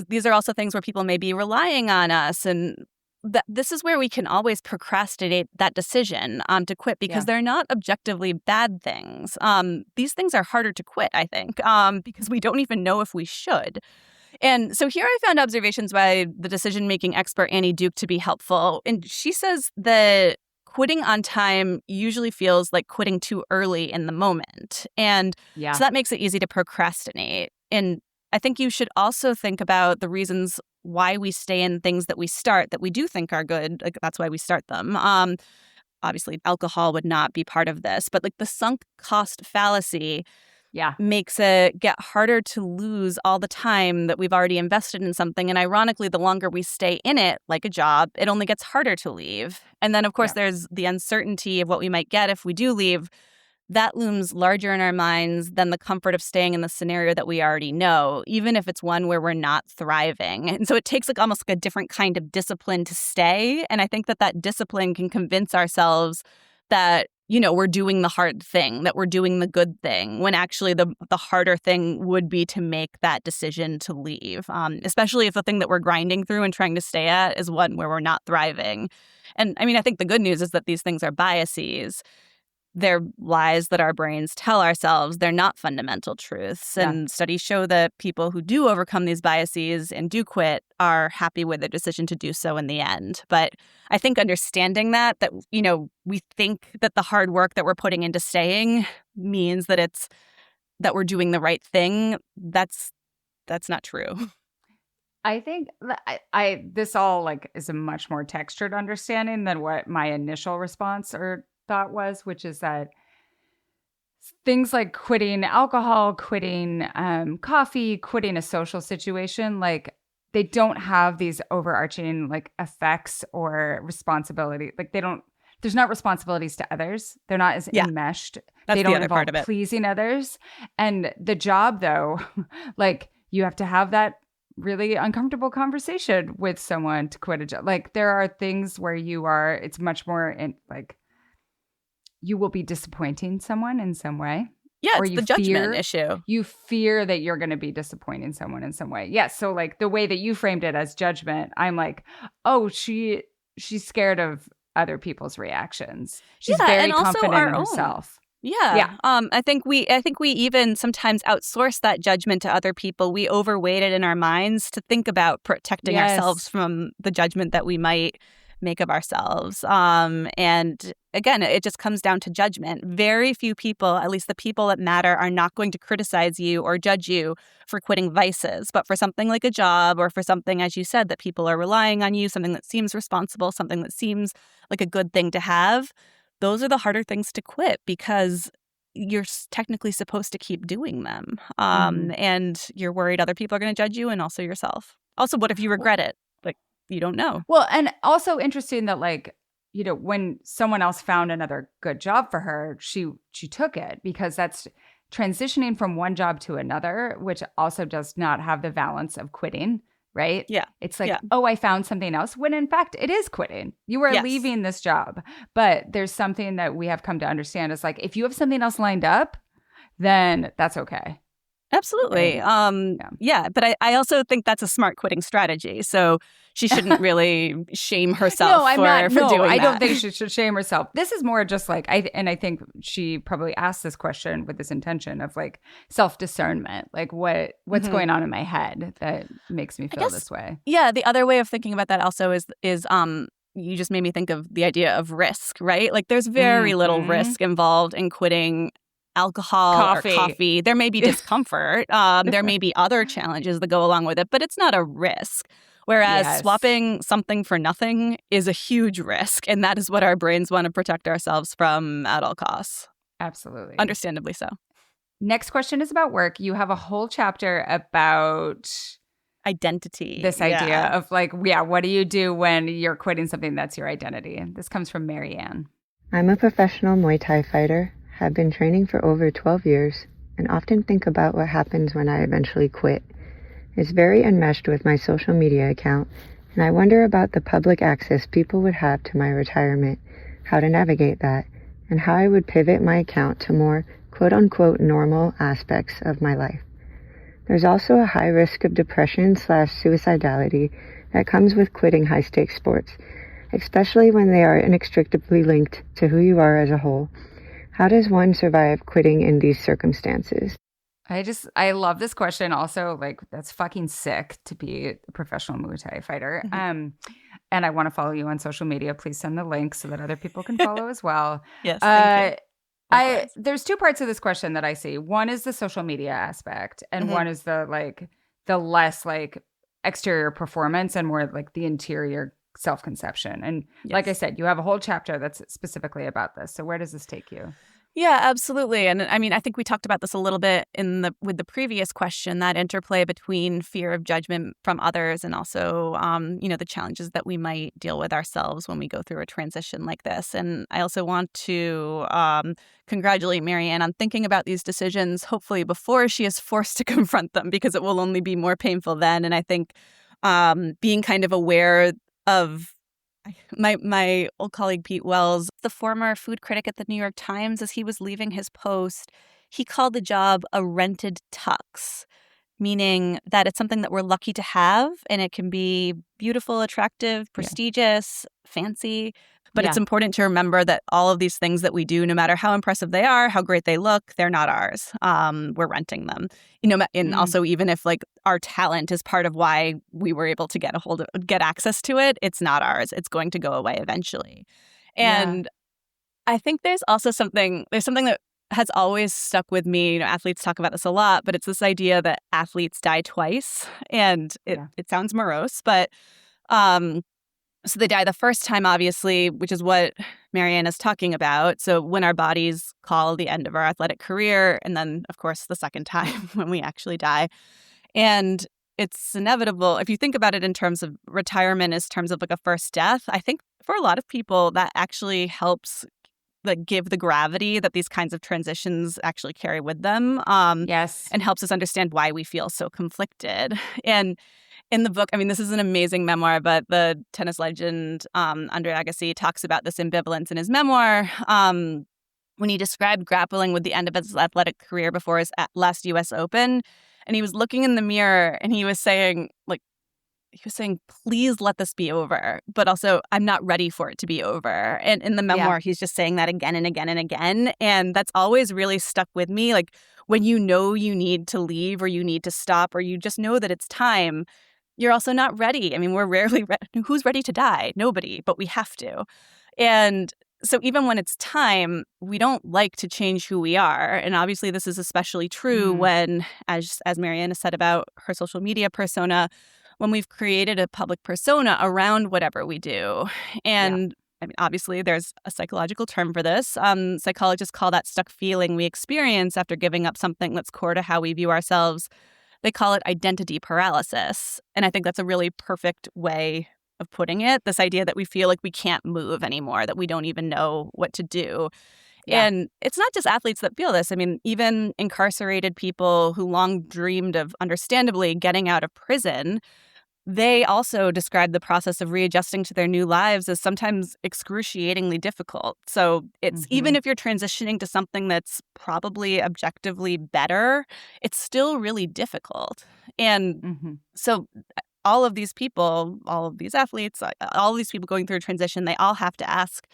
These are also things where people may be relying on us. And this is where we can always procrastinate that decision to quit because they're not objectively bad things. These things are harder to quit, I think, because we don't even know if we should. And so here I found observations by the decision-making expert Annie Duke to be helpful. And she says that quitting on time usually feels like quitting too early in the moment. And so that makes it easy to procrastinate. And I think you should also think about the reasons why we stay in things that we start that we do think are good. Like that's why we start them. Obviously, alcohol would not be part of this. But like the sunk cost fallacy makes it get harder to lose all the time that we've already invested in something. And ironically, the longer we stay in it, like a job, it only gets harder to leave. And then, of course, there's the uncertainty of what we might get if we do leave. That looms larger in our minds than the comfort of staying in the scenario that we already know, even if it's one where we're not thriving. And so it takes like almost like a different kind of discipline to stay. And I think that discipline can convince ourselves that, you know, we're doing the hard thing, that we're doing the good thing, when actually the harder thing would be to make that decision to leave, especially if the thing that we're grinding through and trying to stay at is one where we're not thriving. And I mean, I think the good news is that these things are biases. they're lies that our brains tell ourselves. They're not fundamental truths. And studies show that people who do overcome these biases and do quit are happy with their decision to do so in the end. But I think understanding that, we think that the hard work that we're putting into staying means that we're doing the right thing. That's not true. I think this all is a much more textured understanding than what my initial response or thought was, which is that things like quitting alcohol, quitting coffee, quitting a social situation, they don't have these overarching effects or responsibility. There's not responsibilities to others. They're not as enmeshed. That's they don't the other involve part of it. Pleasing others. And the job, though, you have to have that really uncomfortable conversation with someone to quit a job. There are things where it's much more you will be disappointing someone in some way. Yeah, it's the judgment issue. You fear that you're going to be disappointing someone in some way. Yes. So the way that you framed it as judgment, I'm oh, she's scared of other people's reactions. She's very confident in herself. Yeah. I think we even sometimes outsource that judgment to other people. We overweight it in our minds to think about protecting ourselves from the judgment that we might make of ourselves. And again, it just comes down to judgment. Very few people, at least the people that matter, are not going to criticize you or judge you for quitting vices. But for something like a job, or for something, as you said, that people are relying on you, something that seems responsible, something that seems like a good thing to have, those are the harder things to quit because you're technically supposed to keep doing them. And you're worried other people are going to judge you and also yourself. Also, what if you regret it? You don't know. Well, and also interesting that when someone else found another good job for her, she took it, because that's transitioning from one job to another, which also does not have the balance of quitting, right? Yeah. It's oh, I found something else, when in fact it is quitting. You are leaving this job. But there's something that we have come to understand is if you have something else lined up, then that's okay. Absolutely. But I also think that's a smart quitting strategy. So she shouldn't really shame herself for doing that. I don't think she should shame herself. This is more just I think she probably asked this question with this intention of self-discernment. What's going on in my head that makes me feel this way? Yeah. The other way of thinking about that also is you just made me think of the idea of risk, right? There's very little risk involved in quitting alcohol or coffee. There may be discomfort. There may be other challenges that go along with it, but it's not a risk. Whereas swapping something for nothing is a huge risk. And that is what our brains want to protect ourselves from at all costs. Absolutely. Understandably so. Next question is about work. You have a whole chapter about identity. This idea of what do you do when you're quitting something that's your identity? This comes from Marianne. I'm a professional Muay Thai fighter, have been training for over 12 years, and often think about what happens when I eventually quit. It's very enmeshed with my social media account, and I wonder about the public access people would have to my retirement, how to navigate that, and how I would pivot my account to more quote-unquote normal aspects of my life. There's also a high risk of depression/suicidality that comes with quitting high-stakes sports, especially when they are inextricably linked to who you are as a whole. How does one survive quitting in these circumstances? I love this question. Also, that's fucking sick to be a professional Muay Thai fighter. And I want to follow you on social media. Please send the link so that other people can follow as well. Yes, thank you. There's two parts of this question that I see. One is the social media aspect, and one is the less exterior performance and more the interior self-conception. And like I said, you have a whole chapter that's specifically about this. So where does this take you? Yeah, absolutely. And I mean, I think we talked about this a little bit with the previous question, that interplay between fear of judgment from others and also, the challenges that we might deal with ourselves when we go through a transition like this. And I also want to congratulate Marianne on thinking about these decisions, hopefully before she is forced to confront them, because it will only be more painful then. And I think being kind of aware of my old colleague Pete Wells, the former food critic at the New York Times, as he was leaving his post, he called the job a rented tux, meaning that it's something that we're lucky to have, and it can be beautiful, attractive, prestigious, fancy, But it's important to remember that all of these things that we do, no matter how impressive they are, how great they look, they're not ours. We're renting them. And also even if like our talent is part of why we were able to get access to it, it's not ours. It's going to go away eventually. And I think there's something that has always stuck with me. Athletes talk about this a lot, but it's this idea that athletes die twice. And it sounds morose, but so they die the first time, obviously, which is what Marianne is talking about. So when our bodies call the end of our athletic career, and then, of course, the second time when we actually die. And it's inevitable. If you think about it in terms of retirement as terms of like a first death, I think for a lot of people that actually helps like give the gravity that these kinds of transitions actually carry with them. And helps us understand why we feel so conflicted. And in the book, I mean, this is an amazing memoir, but the tennis legend Andre Agassi talks about this ambivalence in his memoir when he described grappling with the end of his athletic career before his last U.S. Open. And he was looking in the mirror and he was saying, please let this be over. But also, I'm not ready for it to be over. And in the memoir, he's just saying that again and again and again. And that's always really stuck with me. Like when you know you need to leave or you need to stop or you just know that it's time, you're also not ready. I mean, we're rarely who's ready to die? Nobody, but we have to. And so even when it's time, we don't like to change who we are. And obviously this is especially true when, as Marianne has said about her social media persona, when we've created a public persona around whatever we do. And I mean, obviously there's a psychological term for this. Psychologists call that stuck feeling we experience after giving up something that's core to how we view ourselves. They call it identity paralysis. And I think that's a really perfect way of putting it. This idea that we feel like we can't move anymore, that we don't even know what to do. Yeah. And it's not just athletes that feel this. I mean, even incarcerated people who long dreamed of, understandably, getting out of prison, they also describe the process of readjusting to their new lives as sometimes excruciatingly difficult. So it's even if you're transitioning to something that's probably objectively better, it's still really difficult. And so all of these people, all of these athletes, all of these people going through a transition, they all have to ask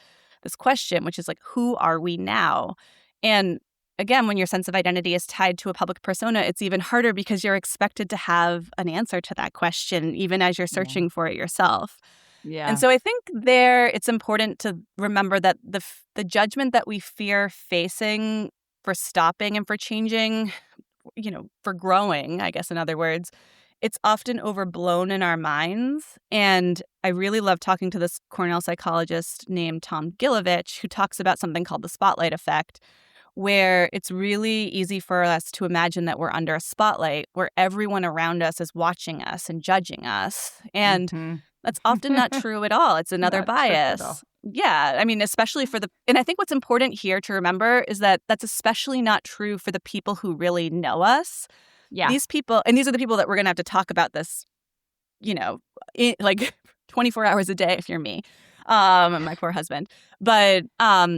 this question, which is like, who are we now? And again, when your sense of identity is tied to a public persona, it's even harder because you're expected to have an answer to that question, even as you're searching for it yourself. Yeah. And so I think it's important to remember that the judgment that we fear facing for stopping and for changing, for growing, I guess in other words, it's often overblown in our minds. And I really love talking to this Cornell psychologist named Tom Gilovich, who talks about something called the spotlight effect, where it's really easy for us to imagine that we're under a spotlight where everyone around us is watching us and judging us. And that's often not true at all. It's another bias. Yeah. I mean, especially and I think what's important here to remember is that that's especially not true for the people who really know us. Yeah. These people, and these are the people that we're going to have to talk about this, like 24 hours a day if you're me. My poor husband. But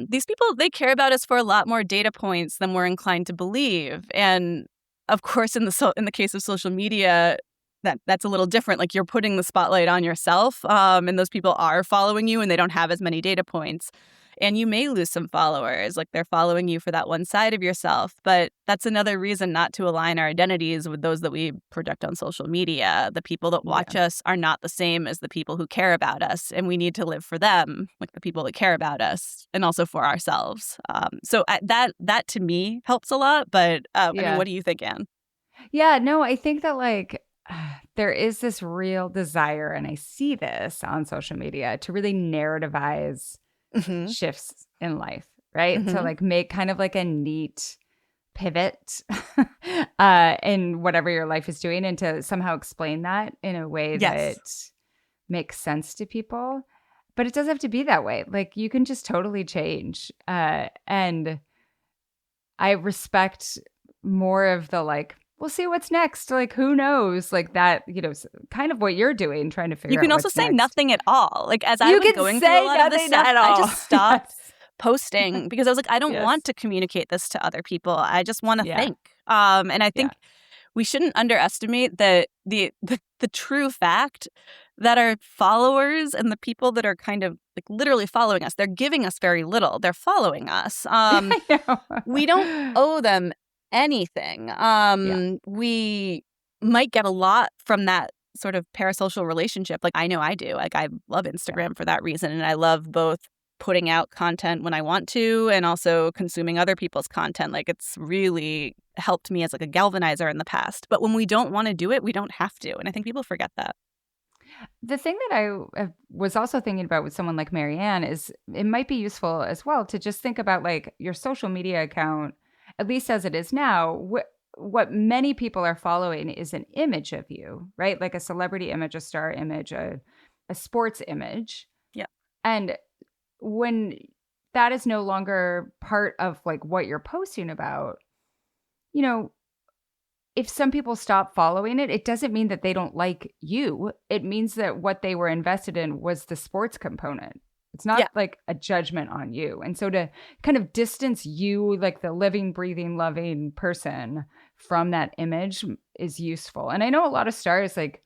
these people, they care about us for a lot more data points than we're inclined to believe. And of course, in the case of social media, that's a little different. Like you're putting the spotlight on yourself, and those people are following you, and they don't have as many data points. And you may lose some followers, like they're following you for that one side of yourself. But that's another reason not to align our identities with those that we project on social media. The people that watch us are not the same as the people who care about us. And we need to live for them, like the people that care about us, and also for ourselves. So that to me helps a lot. But I mean, what do you think, Anne? Yeah, no, I think that there is this real desire, and I see this on social media, to really narrativize shifts in life, right? So make kind of like a neat pivot in whatever your life is doing, and to somehow explain that in a way that makes sense to people. But it doesn't have to be that way. Like you can just totally change. And I respect more of the we'll see what's next. Like, who knows? Like that, kind of what you're doing, trying to figure out. You can also say nothing at all. Like, as I was going through a lot of this stuff, I just stopped posting because I was like, I don't want to communicate this to other people. I just want to think. And I think we shouldn't underestimate the true fact that are followers and the people that are kind of like literally following us, they're giving us very little. They're following us. We don't owe them anything. We might get a lot from that sort of parasocial relationship. Like I know I do. Like I love Instagram for that reason. And I love both putting out content when I want to and also consuming other people's content. Like it's really helped me as like a galvanizer in the past. But when we don't want to do it, we don't have to. And I think people forget that. The thing that I was also thinking about with someone like Marianne is it might be useful as well to just think about like your social media account, at least as it is now. What many people are following is an image of you, right? Like a celebrity image, a star image, a sports image. Yeah. And when that is no longer part of like what you're posting about, you know, if some people stop following it, it doesn't mean that they don't like you. It means that what they were invested in was the sports component. It's not like a judgment on you. And so to kind of distance you, like the living, breathing, loving person from that image is useful. And I know a lot of stars, like,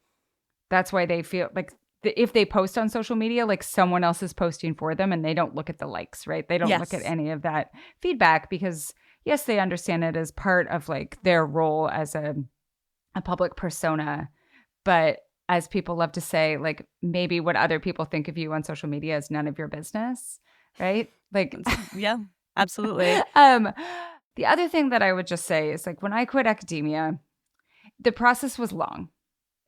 that's why they feel like if they post on social media, like someone else is posting for them and they don't look at the likes, right? They don't look at any of that feedback because, yes, they understand it as part of like their role as a public persona. But as people love to say, like maybe what other people think of you on social media is none of your business, right? Like, yeah, absolutely. The other thing that I would just say is like when I quit academia, the process was long.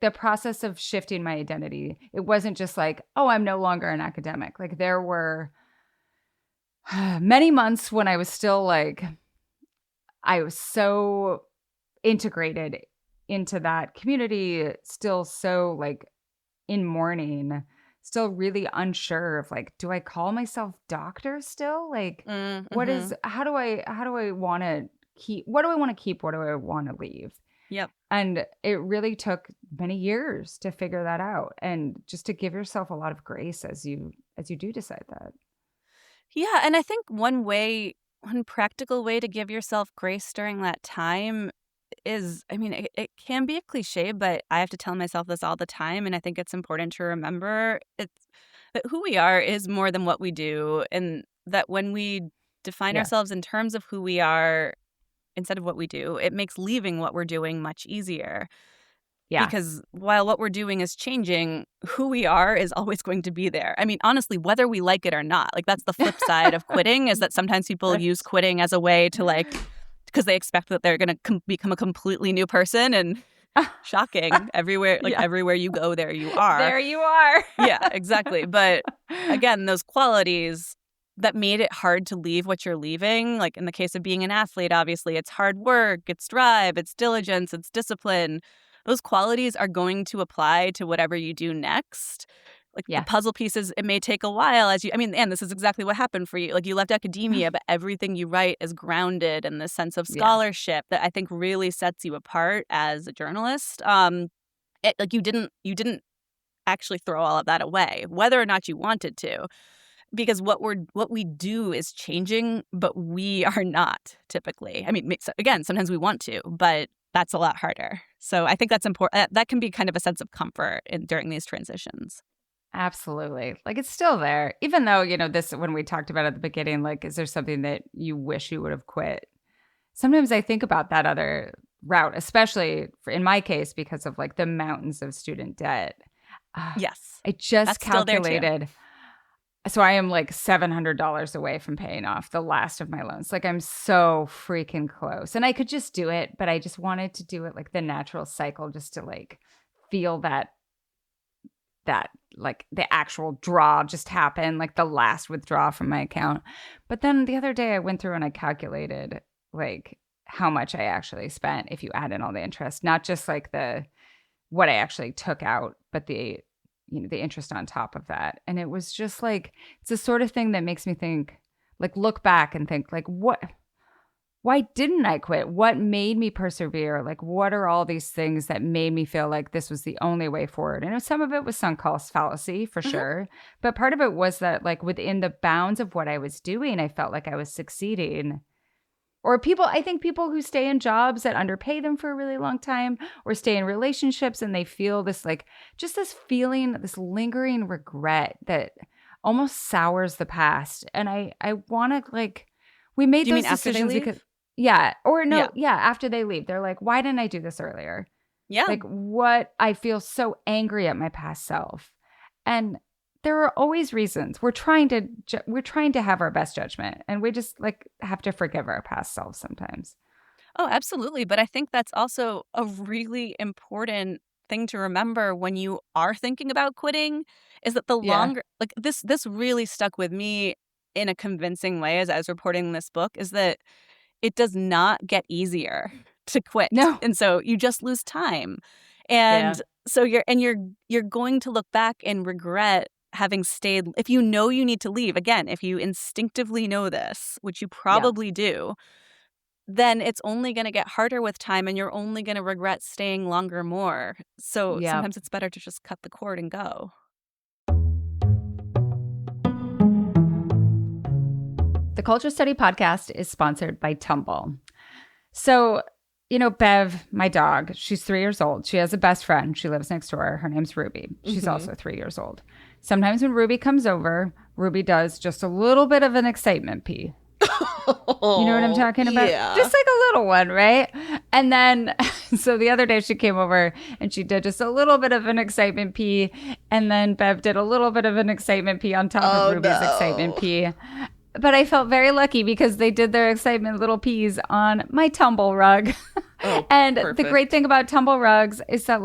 The process of shifting my identity, it wasn't just like, oh, I'm no longer an academic. Like there were many months when I was still like, I was so integrated into that community, still so like in mourning, still really unsure of like, do I call myself doctor still? Like, what is, how do I want to keep, what do I want to keep? What do I want to leave? Yep. And it really took many years to figure that out and just to give yourself a lot of grace as you do decide that. Yeah. And I think one practical way to give yourself grace during that time is, I mean, it can be a cliche, but I have to tell myself this all the time. And I think it's important to remember that who we are is more than what we do. And that when we define ourselves in terms of who we are instead of what we do, it makes leaving what we're doing much easier. Yeah. Because while what we're doing is changing, who we are is always going to be there. I mean, honestly, whether we like it or not, like that's the flip side of quitting is that sometimes people use quitting as a way to like, because they expect that they're going to become a completely new person and shocking everywhere. Like everywhere you go, there you are. There you are. Yeah, exactly. But again, those qualities that made it hard to leave what you're leaving, like in the case of being an athlete, obviously, it's hard work, it's drive, it's diligence, it's discipline. Those qualities are going to apply to whatever you do next. Like the puzzle pieces, it may take a while and this is exactly what happened for you. Like you left academia, but everything you write is grounded in this sense of scholarship that I think really sets you apart as a journalist. Like you didn't actually throw all of that away, whether or not you wanted to. Because what we do is changing, but we are not typically. I mean, again, sometimes we want to, but that's a lot harder. So I think that's important. That can be kind of a sense of comfort during these transitions. Absolutely. Like it's still there, even though, this, when we talked about at the beginning, like, is there something that you wish you would have quit? Sometimes I think about that other route, especially in my case, because of like the mountains of student debt. Yes. I just calculated. So I am like $700 away from paying off the last of my loans. Like I'm so freaking close. And I could just do it, but I just wanted to do it like the natural cycle just to like feel that like the actual draw just happen, like the last withdrawal from my account. But then the other day I went through and I calculated like how much I actually spent if you add in all the interest, not just like what I actually took out, but the interest on top of that. And it was just like, it's the sort of thing that makes me think, like look back and think like, why didn't I quit? What made me persevere? Like, what are all these things that made me feel like this was the only way forward? And some of it was sunk cost fallacy for sure. But part of it was that like within the bounds of what I was doing, I felt like I was succeeding. Or I think people who stay in jobs that underpay them for a really long time, or stay in relationships and they feel this just this feeling, this lingering regret that almost sours the past. And I want to we made Do you those mean after they decisions leave? because, after they leave, they're like, why didn't I do this earlier? Yeah. What I feel so angry at my past self. And there are always reasons. We're trying to have our best judgment, and we just have to forgive our past selves sometimes. Oh, absolutely. But I think that's also a really important thing to remember when you are thinking about quitting, is that the longer this really stuck with me in a convincing way as I was reporting this book, is that it does not get easier to quit. No. And so you just lose time. And so you're going to look back and regret having stayed. If you know you need to leave, again, if you instinctively know this, which you probably do, then it's only going to get harder with time, and you're only going to regret staying longer more. So sometimes it's better to just cut the cord and go. The Culture Study podcast is sponsored by Tumble. So, Bev, my dog, she's 3 years old. She has a best friend. She lives next door. Her name's Ruby. She's also 3 years old. Sometimes when Ruby comes over, Ruby does just a little bit of an excitement pee. You know what I'm talking about? Yeah. Just like a little one, right? And then, so the other day she came over and she did just a little bit of an excitement pee. And then Bev did a little bit of an excitement pee on top of Ruby's excitement pee. But I felt very lucky because they did their excitement little pees on my tumble rug. And perfect. The great thing about tumble rugs is that,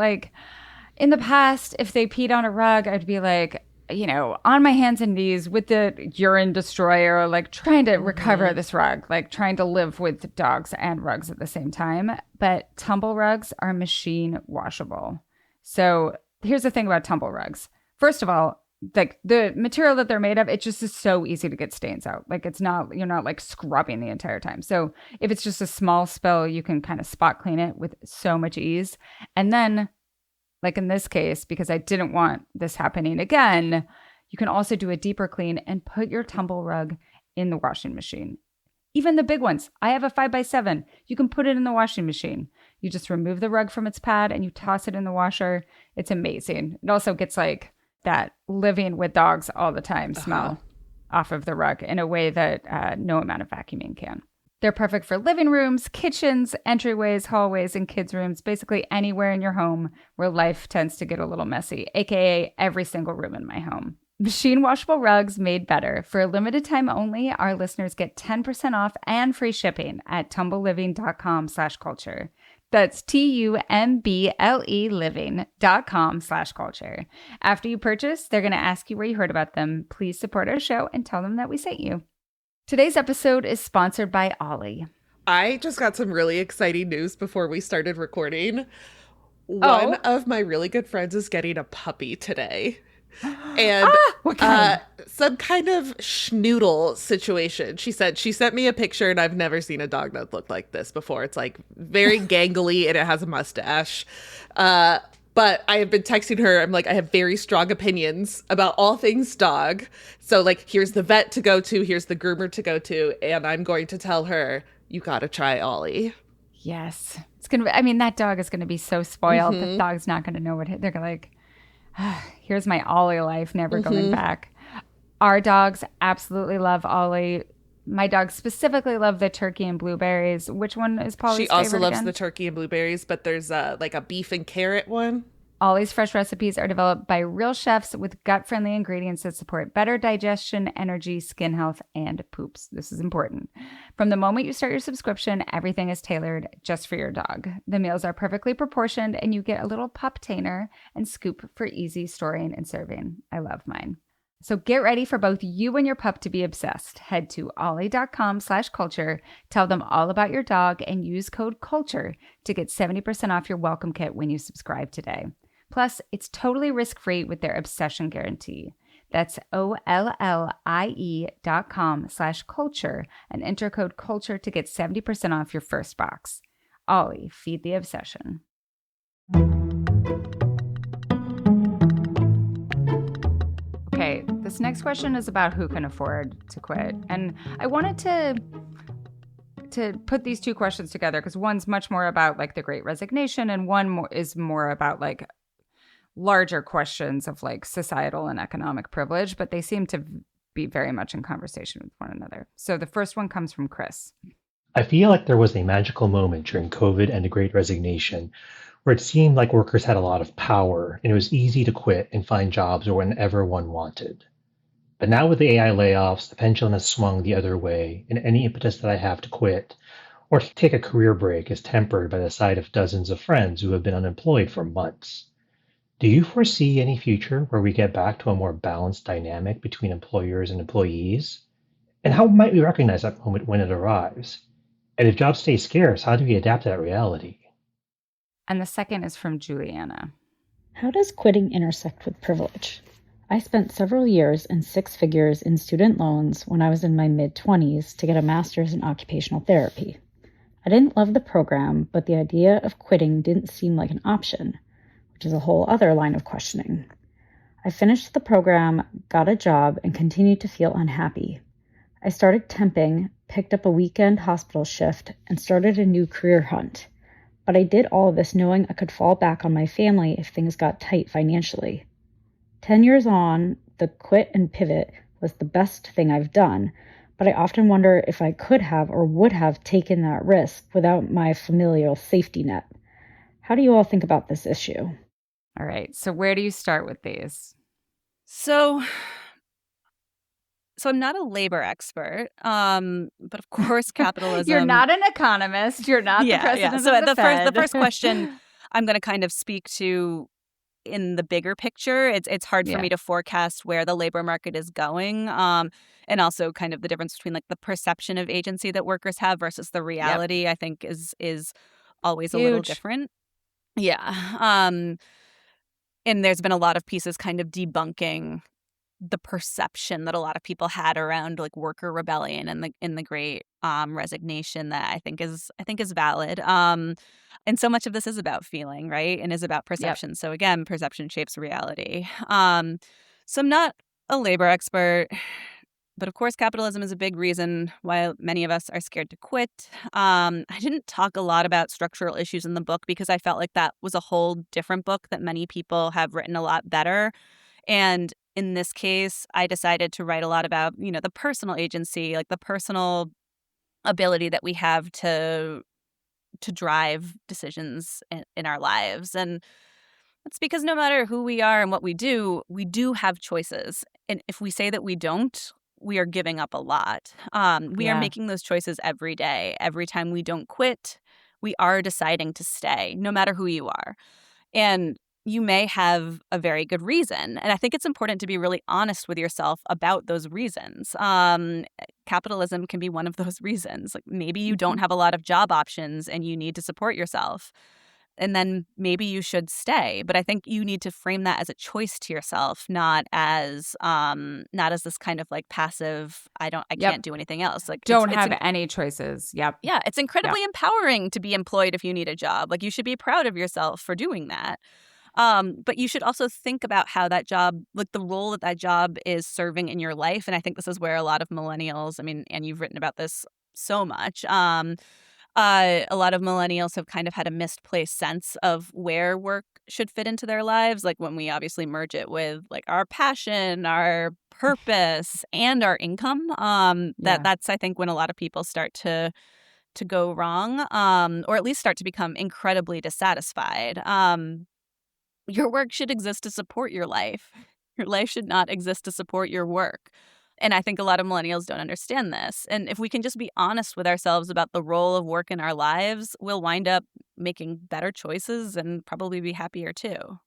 in the past, if they peed on a rug, I'd be on my hands and knees with the urine destroyer, trying to recover this rug, trying to live with dogs and rugs at the same time. But tumble rugs are machine washable. So here's the thing about tumble rugs. First of all, the material that they're made of, it just is so easy to get stains out. You're not scrubbing the entire time. So if it's just a small spill, you can kind of spot clean it with so much ease. And then, in this case, because I didn't want this happening again, you can also do a deeper clean and put your tumble rug in the washing machine. Even the big ones. I have a 5x7. You can put it in the washing machine. You just remove the rug from its pad and you toss it in the washer. It's amazing. It also gets that living with dogs all the time smell off of the rug in a way that no amount of vacuuming can. They're perfect for living rooms, kitchens, entryways, hallways, and kids' rooms, basically anywhere in your home where life tends to get a little messy, aka every single room in my home. Machine washable rugs made better. For a limited time only, our listeners get 10% off and free shipping at tumbleliving.com/culture. That's TUMBLE living.com/culture. After you purchase, they're going to ask you where you heard about them. Please support our show and tell them that we sent you. Today's episode is sponsored by Ollie. I just got some really exciting news before we started recording. One of my really good friends is getting a puppy today. And what kind? Some kind of schnoodle situation. She said she sent me a picture, and I've never seen a dog that looked like this before. It's very gangly and it has a mustache. But I have been texting her. I'm I have very strong opinions about all things dog. So here's the vet to go to, here's the groomer to go to, and I'm going to tell her, you gotta try Ollie. Yes. It's gonna be, that dog is gonna be so spoiled. The dog's not gonna know what they're here's my Ollie life, never going back. Our dogs absolutely love Ollie. My dogs specifically love the turkey and blueberries. Which one is Polly's favorite? She also loves again? the turkey and blueberries, but there's a beef and carrot one. Ollie's fresh recipes are developed by real chefs with gut-friendly ingredients that support better digestion, energy, skin health, and poops. This is important. From the moment you start your subscription, everything is tailored just for your dog. The meals are perfectly proportioned, and you get a little pop-tainer and scoop for easy storing and serving. I love mine. So get ready for both you and your pup to be obsessed. Head to ollie.com/culture, tell them all about your dog, and use code CULTURE to get 70% off your welcome kit when you subscribe today. Plus, it's totally risk-free with their obsession guarantee. That's OLLIE.com/culture and enter code CULTURE to get 70% off your first box. Ollie, feed the obsession. Okay, this next question is about who can afford to quit. And I wanted to to put these two questions together, because one's much more about like the Great Resignation, and is more about like larger questions of like societal and economic privilege, but they seem to be very much in conversation with one another. So the first one comes from Chris. I feel like there was a magical moment during COVID and the Great Resignation where it seemed like workers had a lot of power and it was easy to quit and find jobs whenever one wanted. But now with the AI layoffs, the pendulum has swung the other way, and any impetus that I have to quit or to take a career break is tempered by the sight of dozens of friends who have been unemployed for months. Do you foresee any future where we get back to a more balanced dynamic between employers and employees? And how might we recognize that moment when it arrives? And if jobs stay scarce, how do we adapt to that reality? And the second is from Juliana. How does quitting intersect with privilege? I spent several years and six figures in student loans when I was in my mid-20s to get a master's in occupational therapy. I didn't love the program, but the idea of quitting didn't seem like an option, which is a whole other line of questioning. I finished the program, got a job, and continued to feel unhappy. I started temping, picked up a weekend hospital shift, and started a new career hunt. But I did all of this knowing I could fall back on my family if things got tight financially. 10 years on, the quit and pivot was the best thing I've done, but I often wonder if I could have or would have taken that risk without my familial safety net. How do you all think about this issue? All right. So where do you start with these? So I'm not a labor expert, but of course capitalism... You're not an economist. You're not the president of the Fed. The first question I'm going to kind of speak to in the bigger picture. It's hard for me to forecast where the labor market is going, and also kind of the difference between like the perception of agency that workers have versus the reality. I think is always a little different. And there's been a lot of pieces kind of debunking the perception that a lot of people had around like worker rebellion and in the Great Resignation that I think is valid. And so much of this is about feeling, right? And is about perception. Yep. So again, perception shapes reality. So I'm not a labor expert, but of course capitalism is a big reason why many of us are scared to quit. I didn't talk a lot about structural issues in the book because I felt like that was a whole different book that many people have written a lot better. And in this case, I decided to write a lot about, the personal agency, like the personal ability that we have to drive decisions in our lives. And that's because no matter who we are and what we do have choices. And if we say that we don't, we are giving up a lot. We are making those choices every day. Every time we don't quit, we are deciding to stay, no matter who you are. And you may have a very good reason. And I think it's important to be really honest with yourself about those reasons. Capitalism can be one of those reasons. Like maybe you don't have a lot of job options and you need to support yourself. And then maybe you should stay. But I think you need to frame that as a choice to yourself, not as this kind of like passive, I can't do anything else. Like don't have any choices. Yep. Yeah. It's incredibly empowering to be employed if you need a job. Like you should be proud of yourself for doing that. But you should also think about how that job, like the role that job is serving in your life. And I think this is where a lot of millennials, and you've written about this so much, a lot of millennials have kind of had a misplaced sense of where work should fit into their lives. Like when we obviously merge it with like our passion, our purpose, and our income, that's, I think, when a lot of people start to go wrong, or at least start to become incredibly dissatisfied. Your work should exist to support your life. Your life should not exist to support your work. And I think a lot of millennials don't understand this. And if we can just be honest with ourselves about the role of work in our lives, we'll wind up making better choices and probably be happier too.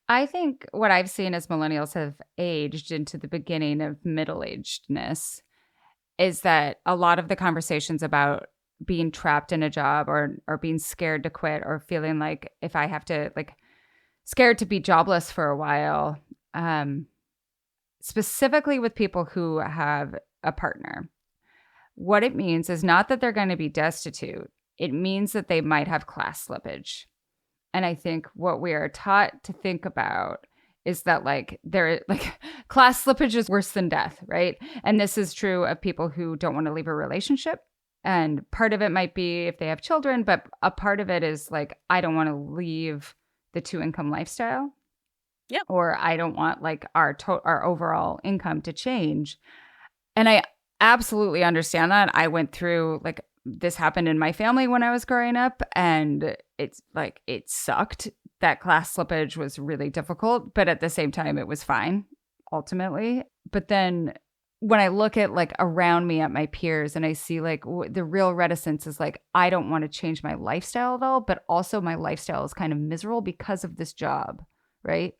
I think what I've seen as millennials have aged into the beginning of middle-agedness is that a lot of the conversations about being trapped in a job or being scared to quit or feeling like if I have to scared to be jobless for a while, specifically with people who have a partner. What it means is not that they're going to be destitute. It means that they might have class slippage. And I think what we are taught to think about is that class slippage is worse than death, right? And this is true of people who don't want to leave a relationship. And part of it might be if they have children, but a part of it is like, I don't want to leave the 2-income lifestyle. Yep. Or I don't want like our overall income to change. And I absolutely understand that. I went through like this happened in my family when I was growing up, and it's like it sucked. That class slippage was really difficult, but at the same time it was fine ultimately. But then when I look at like around me at my peers and I see like the real reticence is like, I don't want to change my lifestyle at all, but also my lifestyle is kind of miserable because of this job, right?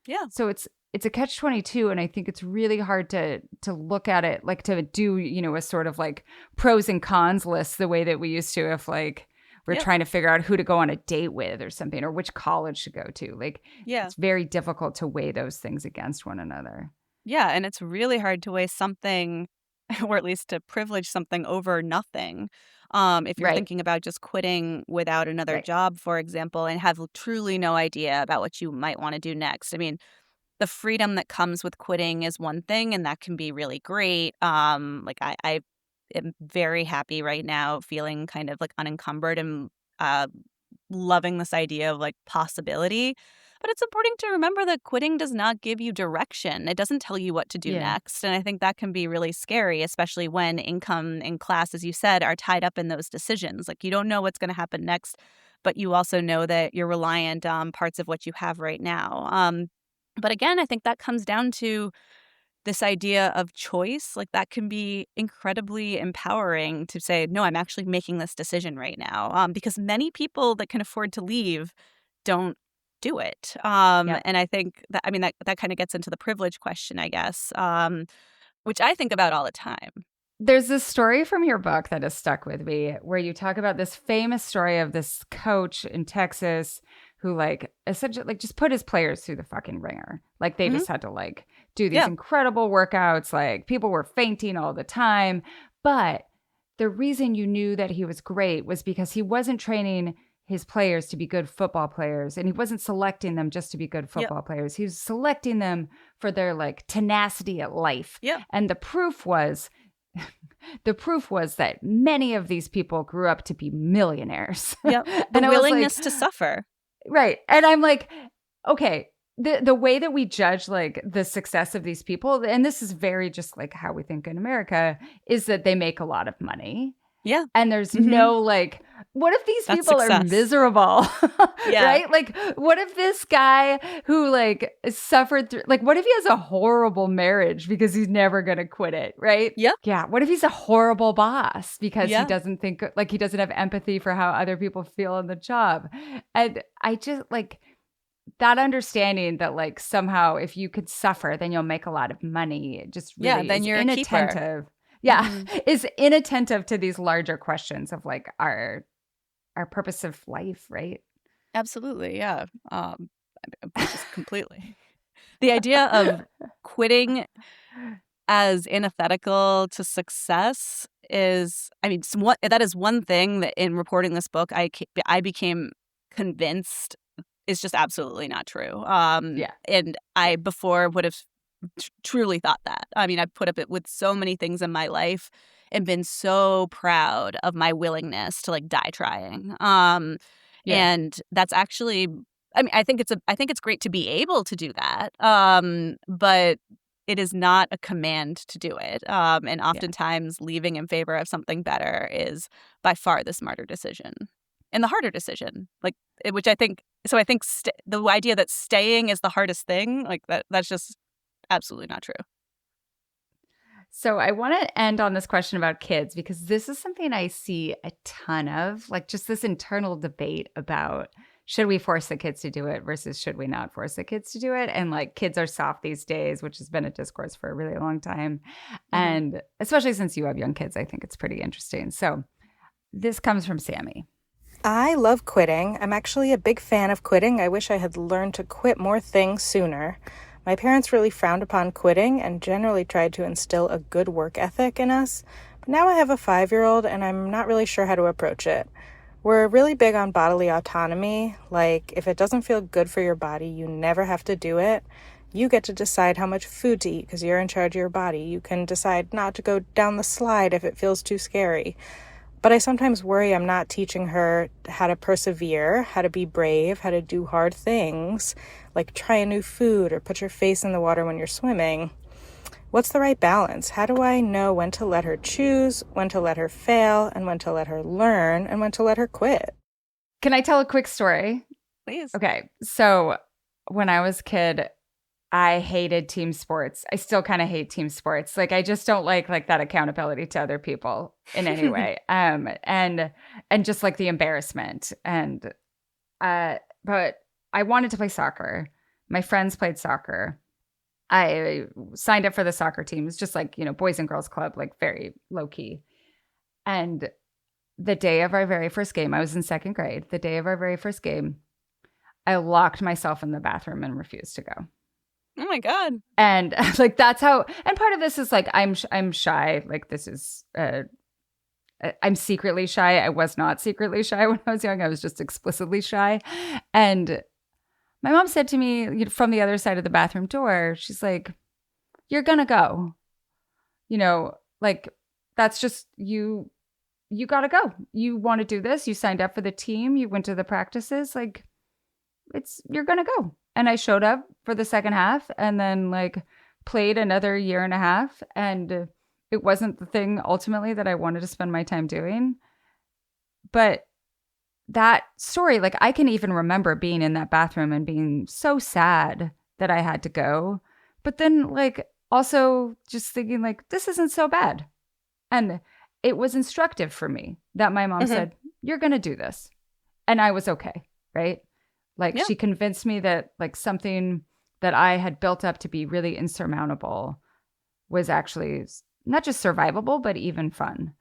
Yeah. So it's a catch-22, and I think it's really hard to look at it, like to do, a sort of like pros and cons list the way that we used to if like we're trying to figure out who to go on a date with or something, or which college to go to. Like, it's very difficult to weigh those things against one another. Yeah, and it's really hard to weigh something, or at least to privilege something over nothing. If you're thinking about just quitting without another job, for example, and have truly no idea about what you might want to do next. I mean, the freedom that comes with quitting is one thing, and that can be really great. Like I am very happy right now, feeling kind of like unencumbered and loving this idea of like possibility. But it's important to remember that quitting does not give you direction. It doesn't tell you what to do next. And I think that can be really scary, especially when income and class, as you said, are tied up in those decisions. Like you don't know what's going to happen next, but you also know that you're reliant on parts of what you have right now. But again, I think that comes down to this idea of choice. Like that can be incredibly empowering to say, no, I'm actually making this decision right now. Because many people that can afford to leave don't do it. And I think that, I mean, that kind of gets into the privilege question, I guess, which I think about all the time. There's this story from your book that has stuck with me where you talk about this famous story of this coach in Texas who like essentially like just put his players through the fucking ringer. Like they just had to like do these incredible workouts. Like people were fainting all the time. But the reason you knew that he was great was because he wasn't training his players to be good football players, and he wasn't selecting them just to be good football players. He was selecting them for their like tenacity at life. And the proof was that many of these people grew up to be millionaires. The willingness to suffer. Right. And I'm like, okay, the way that we judge like the success of these people, and this is very just like how we think in America, is that they make a lot of money. And there's no like, what if these people are miserable? Right? Like, what if this guy who like suffered through, like, what if he has a horrible marriage because he's never going to quit it? Right? Yeah. What if he's a horrible boss because he doesn't think, like, he doesn't have empathy for how other people feel in the job? And I just like that understanding that like somehow if you could suffer, then you'll make a lot of money. It just really then is you're inattentive. Is inattentive to these larger questions of like our purpose of life, right? Absolutely, yeah. Just completely. The idea of quitting as antithetical to success is, I mean, that is one thing that in reporting this book, I became convinced is just absolutely not true. And I before would have truly thought that. I mean, I've put up with so many things in my life and been so proud of my willingness to like die trying. And that's actually, I mean, I think it's great to be able to do that. But it is not a command to do it. And oftentimes leaving in favor of something better is by far the smarter decision and the harder decision. Like, which I think, so I think the idea that staying is the hardest thing, like that's just absolutely not true. So I want to end on this question about kids, because this is something I see a ton of, like just this internal debate about should we force the kids to do it versus should we not force the kids to do it? And like kids are soft these days, which has been a discourse for a really long time. And especially since you have young kids, I think it's pretty interesting. So this comes from Sammy. I love quitting. I'm actually a big fan of quitting. I wish I had learned to quit more things sooner. My parents really frowned upon quitting and generally tried to instill a good work ethic in us. But now I have a 5-year-old and I'm not really sure how to approach it. We're really big on bodily autonomy. Like, if it doesn't feel good for your body, you never have to do it. You get to decide how much food to eat because you're in charge of your body. You can decide not to go down the slide if it feels too scary. But I sometimes worry I'm not teaching her how to persevere, how to be brave, how to do hard things, like try a new food or put your face in the water when you're swimming. What's the right balance? How do I know when to let her choose, when to let her fail, and when to let her learn, and when to let her quit? Can I tell a quick story? Please. Okay. So when I was a kid, I hated team sports. I still kind of hate team sports. Like I just don't like that accountability to other people in any way. And just like the embarrassment. But I wanted to play soccer. My friends played soccer. I signed up for the soccer team. It's just like, boys and girls club, like very low key. And the day of our very first game, I was in second grade. The day of our very first game, I locked myself in the bathroom and refused to go. Oh my God. And like that's how, and part of this is like I'm shy. Like this is I'm secretly shy. I was not secretly shy when I was young. I was just explicitly shy. And my mom said to me from the other side of the bathroom door, she's like, "You're gonna go. Like that's just you gotta go. You want to do this. You signed up for the team. You went to the practices. Like you're gonna go." And I showed up for the second half and then like played another year and a half. And it wasn't the thing ultimately that I wanted to spend my time doing. But that story, like I can even remember being in that bathroom and being so sad that I had to go. But then like also just thinking like, this isn't so bad. And it was instructive for me that my mom said, "You're going to do this." And I was okay. Right. Like she convinced me that like something that I had built up to be really insurmountable was actually not just survivable, but even fun.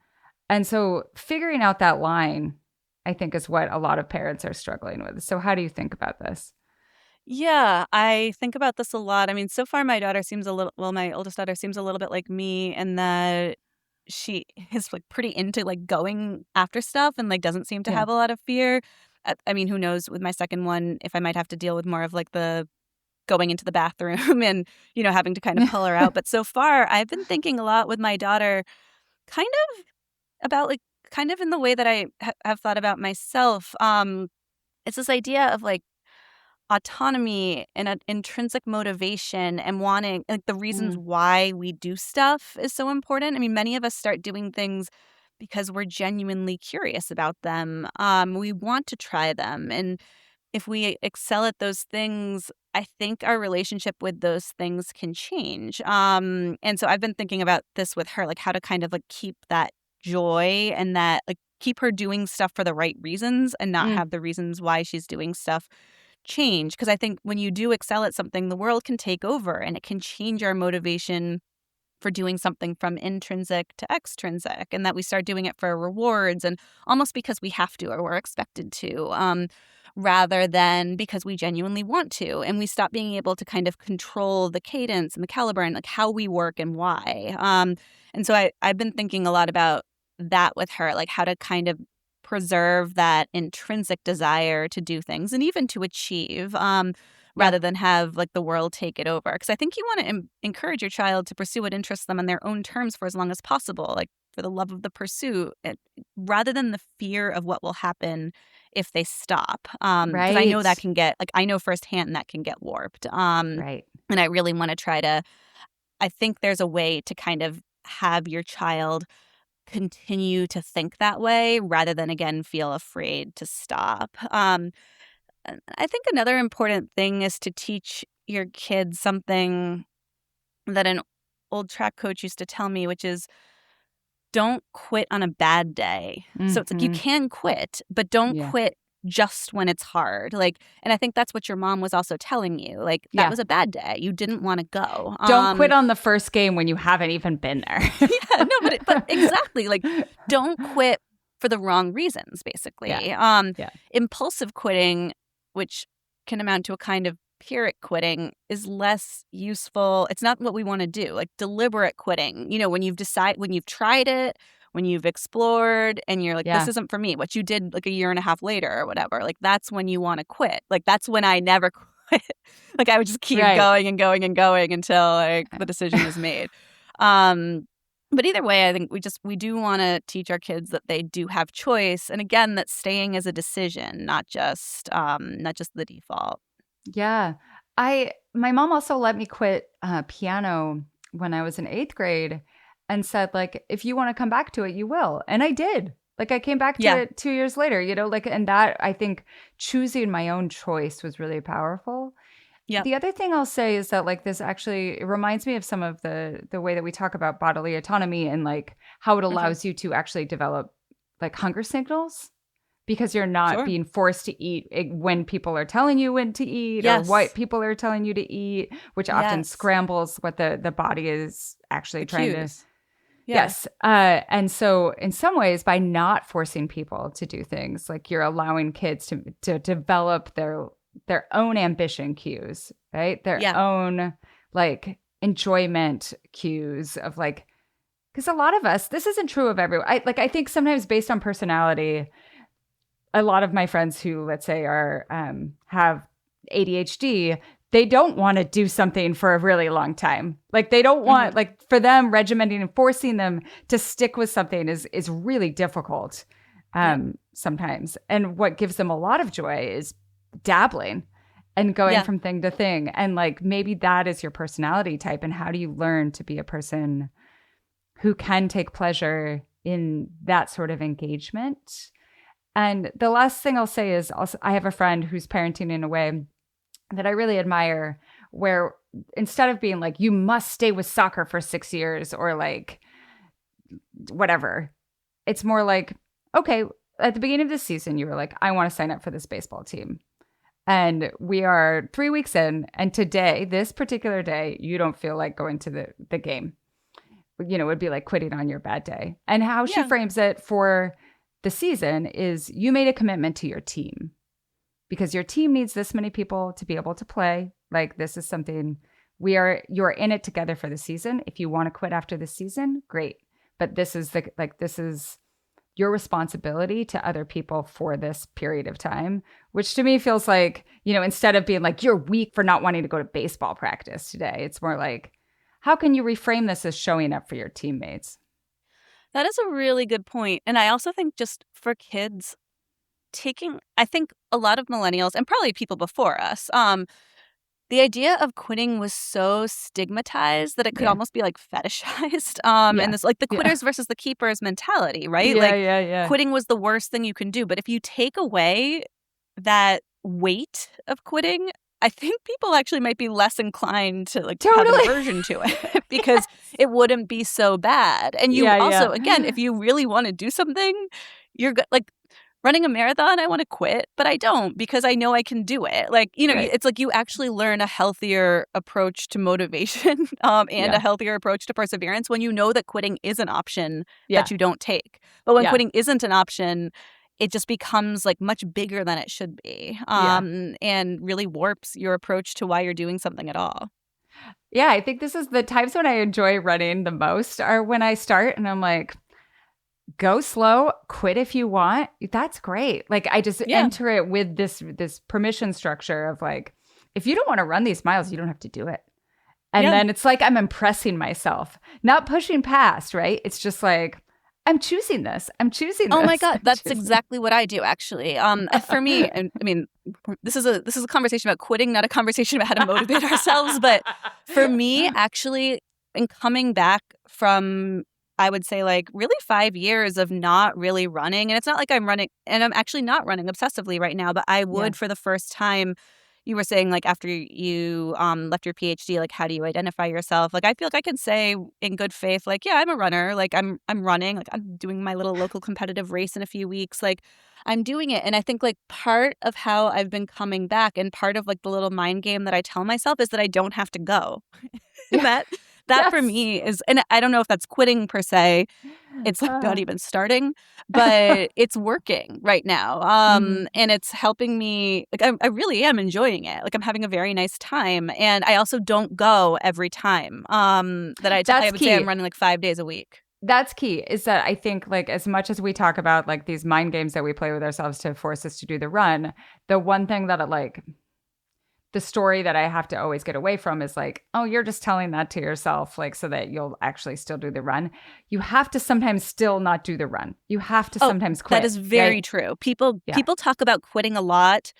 And so figuring out that line, I think, is what a lot of parents are struggling with. So how do you think about this? Yeah, I think about this a lot. I mean, so far my my oldest daughter seems a little bit like me in that she is like pretty into like going after stuff and like doesn't seem to have a lot of fear. I mean, who knows with my second one if I might have to deal with more of like the going into the bathroom and, having to kind of pull her out. But so far I've been thinking a lot with my daughter kind of about like kind of in the way that I have thought about myself. It's this idea of like autonomy and an intrinsic motivation and wanting like the reasons why we do stuff is so important. I mean, many of us start doing things because we're genuinely curious about them. We want to try them. And if we excel at those things, I think our relationship with those things can change. And so I've been thinking about this with her, like how to kind of like keep that joy and that like keep her doing stuff for the right reasons and not have the reasons why she's doing stuff change. Because I think when you do excel at something, the world can take over and it can change our motivation for doing something from intrinsic to extrinsic, and that we start doing it for rewards and almost because we have to or we're expected to, rather than because we genuinely want to. And we stop being able to kind of control the cadence and the caliber and like how we work and why. And so I've been thinking a lot about that with her, like how to kind of preserve that intrinsic desire to do things and even to achieve, rather than have like the world take it over. Because I think you want to encourage your child to pursue what interests them on their own terms for as long as possible, like for the love of the pursuit, rather than the fear of what will happen if they stop. Because I know that can get, like, I know firsthand that can get warped. Right. And I really want to try to, I think there's a way to kind of have your child continue to think that way rather than, again, feel afraid to stop. I think another important thing is to teach your kids something that an old track coach used to tell me, which is don't quit on a bad day. So it's like you can quit, but don't quit just when it's hard. Like, and I think that's what your mom was also telling you. Like, that was a bad day. You didn't want to go. Don't quit on the first game when you haven't even been there. But exactly. Like, don't quit for the wrong reasons, basically. Impulsive quitting, which can amount to a kind of pyrrhic quitting, is less useful. It's not what we want to do. Like deliberate quitting, when you've tried it, when you've explored and you're like, this isn't for me, what you did like a year and a half later or whatever, like that's when you want to quit. Like that's when I never quit. Like I would just keep going and going and going until like the decision was made. But either way, I think we do want to teach our kids that they do have choice, and again, that staying is a decision, not just the default. Yeah. My mom also let me quit piano when I was in 8th grade and said, like, if you want to come back to it, you will. And I did. Like, I came back to it 2 years later, like, and that, I think choosing my own choice was really powerful. Yeah. The other thing I'll say is that, like, this actually, it reminds me of some of the way that we talk about bodily autonomy and like how it allows you to actually develop like hunger signals, because you're not being forced to eat when people are telling you when to eat or what people are telling you to eat, which often scrambles what the body is actually trying to. Yes. And so in some ways, by not forcing people to do things, like, you're allowing kids to develop their own ambition cues, right? Their own like enjoyment cues of like, because a lot of us, this isn't true of everyone. I think sometimes based on personality, a lot of my friends who, let's say, are have ADHD, they don't want to do something for a really long time. Like, they don't want, like, for them, regimenting and forcing them to stick with something is really difficult sometimes. And what gives them a lot of joy is dabbling and going from thing to thing. And like, maybe that is your personality type. And how do you learn to be a person who can take pleasure in that sort of engagement? And the last thing I'll say is, also, I have a friend who's parenting in a way that I really admire, where instead of being like, you must stay with soccer for 6 years or like whatever, it's more like, okay, at the beginning of the season, you were like, I want to sign up for this baseball team. And we are 3 weeks in, and today, this particular day, you don't feel like going to the game. It would be like quitting on your bad day. And how she frames it for the season is, you made a commitment to your team because your team needs this many people to be able to play. Like, this is something you're in it together for the season. If you want to quit after the season, great. But this is your responsibility to other people for this period of time, which to me feels like, instead of being like, you're weak for not wanting to go to baseball practice today, it's more like, how can you reframe this as showing up for your teammates? That is a really good point. And I also think just for kids, I think a lot of millennials and probably people before us, the idea of quitting was so stigmatized that it could almost be like fetishized. And this like the quitters versus the keepers mentality, right? Quitting was the worst thing you can do. But if you take away that weight of quitting, I think people actually might be less inclined to like have an aversion to it because it wouldn't be so bad. And you also, again, if you really want to do something, you're like, running a marathon, I want to quit, but I don't because I know I can do it. Like, it's like you actually learn a healthier approach to motivation and a healthier approach to perseverance when you know that quitting is an option that you don't take. But when quitting isn't an option, it just becomes like much bigger than it should be and really warps your approach to why you're doing something at all. Yeah, I think this is the times when I enjoy running the most are when I start and I'm like, go slow, quit if you want. That's great. Like, I just enter it with this permission structure of like, if you don't want to run these miles, you don't have to do it. And then it's like I'm impressing myself, not pushing past, right? It's just like, I'm choosing this. Oh my God, that's exactly what I do, actually. For me, and I mean, this is a conversation about quitting, not a conversation about how to motivate ourselves. But for me, actually, in coming back from, I would say, like, really 5 years of not really running. And it's not like I'm running, and I'm actually not running obsessively right now, but I would for the first time. You were saying, like, after you left your PhD, like, how do you identify yourself? Like, I feel like I can say in good faith, like, yeah, I'm a runner. Like, I'm running. Like, I'm doing my little local competitive race in a few weeks. Like, I'm doing it. And I think, like, part of how I've been coming back and part of, like, the little mind game that I tell myself is that I don't have to go. That for me is, and I don't know if that's quitting per se. It's like not even starting, but it's working right now. And it's helping me. Like, I really am enjoying it. Like, I'm having a very nice time. And I also don't go every time I would say I'm running like 5 days a week. That's key, is that I think, like, as much as we talk about like these mind games that we play with ourselves to force us to do the run, the one thing that the story that I have to always get away from is like, oh, you're just telling that to yourself, like, so that you'll actually still do the run. You have to sometimes still not do the run. You have to sometimes quit. That is very right? true. People talk about quitting a lot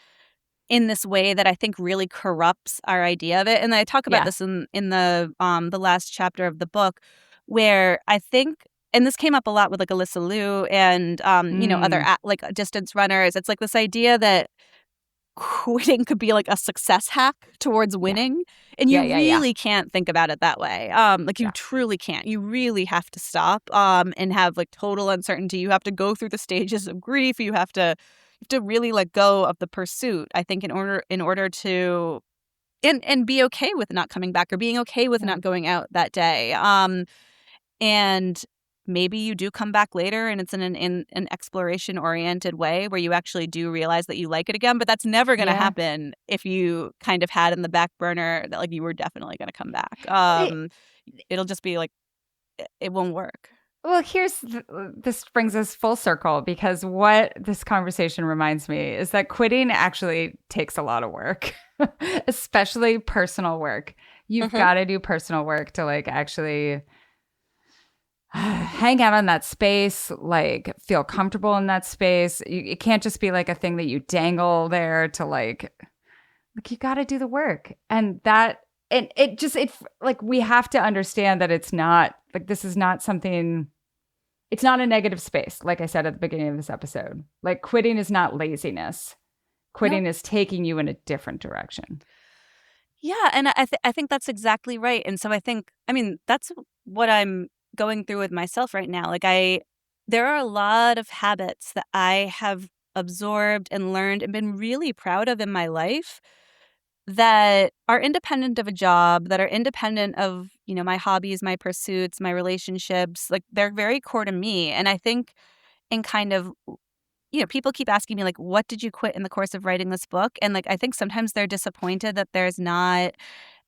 in this way that I think really corrupts our idea of it. And I talk about this in the last chapter of the book, where I think, and this came up a lot with like Alyssa Liu and other like distance runners. It's like this idea that quitting could be like a success hack towards winning, and you really can't think about it that way. Like you truly can't. You really have to stop and have like total uncertainty. You have to go through the stages of grief. You have to really let go of the pursuit, I think, in order to and be okay with not coming back, or being okay with not going out that day. And maybe you do come back later and it's in an exploration oriented way where you actually do realize that you like it again. But that's never going to happen if you kind of had in the back burner that like you were definitely going to come back. It'll just be like, it won't work. Well, this brings us full circle, because what this conversation reminds me is that quitting actually takes a lot of work, especially personal work. You've got to do personal work to like actually hang out in that space, like feel comfortable in that space. It can't just be like a thing that you dangle there to like you got to do the work. And that, and it like, we have to understand that it's not like, this is not something, it's not a negative space. Like I said at the beginning of this episode, like quitting is not laziness. Quitting is taking you in a different direction. Yeah. And I think that's exactly right. And so I think, that's what I'm going through with myself right now. Like there are a lot of habits that I have absorbed and learned and been really proud of in my life that are independent of a job, that are independent of, my hobbies, my pursuits, my relationships. Like they're very core to me. And I think in kind of, people keep asking me like, what did you quit in the course of writing this book? And like, I think sometimes they're disappointed that there's not,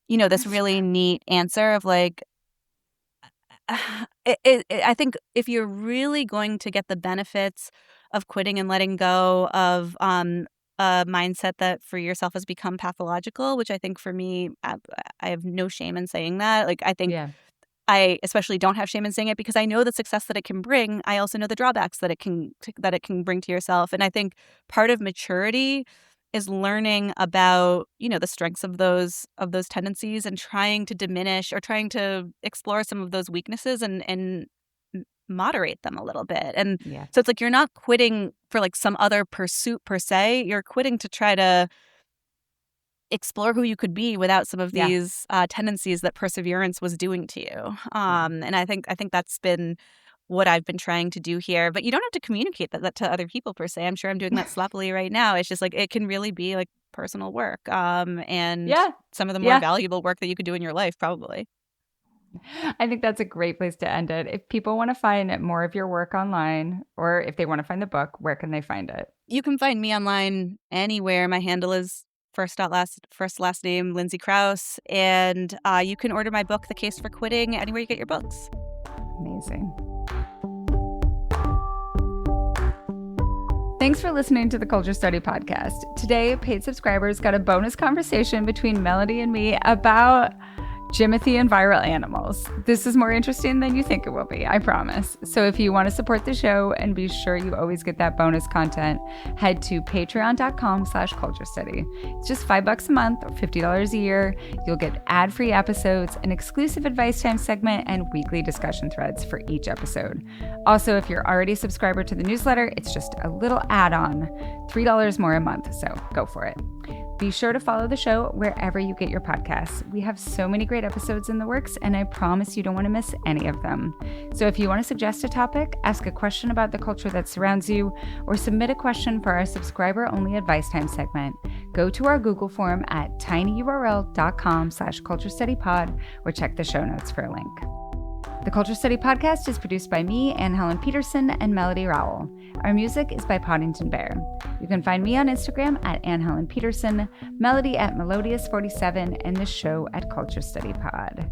this really neat answer of like, I think if you're really going to get the benefits of quitting and letting go of a mindset that for yourself has become pathological, which I think for me, I have no shame in saying that. Like, I think I especially don't have shame in saying it because I know the success that it can bring. I also know the drawbacks that it can bring to yourself. And I think part of maturity is learning about, the strengths of those tendencies and trying to diminish or trying to explore some of those weaknesses and moderate them a little bit. And so it's like you're not quitting for like some other pursuit per se. You're quitting to try to explore who you could be without some of these tendencies that perseverance was doing to you. And I think that's been what I've been trying to do here. But you don't have to communicate that to other people per se. I'm sure I'm doing that sloppily right now. It's just like it can really be like personal work and some of the more valuable work that you could do in your life probably. I think that's a great place to end it. If people want to find more of your work online, or if they want to find the book, where can they find it? You can find me online anywhere. My handle is first last name Lindsay Krause, and you can order my book, The Case for Quitting, anywhere you get your books. Amazing. Thanks for listening to the Culture Study Podcast. Today, paid subscribers got a bonus conversation between Melody and me about Jimothy and viral animals. This is more interesting than you think it will be, I promise. So if you want to support the show and be sure you always get that bonus content, head to patreon.com/culturestudy. It's just $5 a month or $50 a year. You'll get ad-free episodes, an exclusive advice time segment, and weekly discussion threads for each episode. Also, if you're already a subscriber to the newsletter, it's just a little add-on, $3 more a month, so go for it. Be sure to follow the show wherever you get your podcasts. We have so many great episodes in the works, and I promise you don't want to miss any of them. So if you want to suggest a topic, ask a question about the culture that surrounds you, or submit a question for our subscriber-only advice time segment, go to our Google form at tinyurl.com/culturestudypod or check the show notes for a link. The Culture Study Podcast is produced by me, Anne Helen Peterson, and Melody Rowell. Our music is by Poddington Bear. You can find me on Instagram at Anne Helen Peterson, Melody at Melodious47, and the show at Culture Study Pod.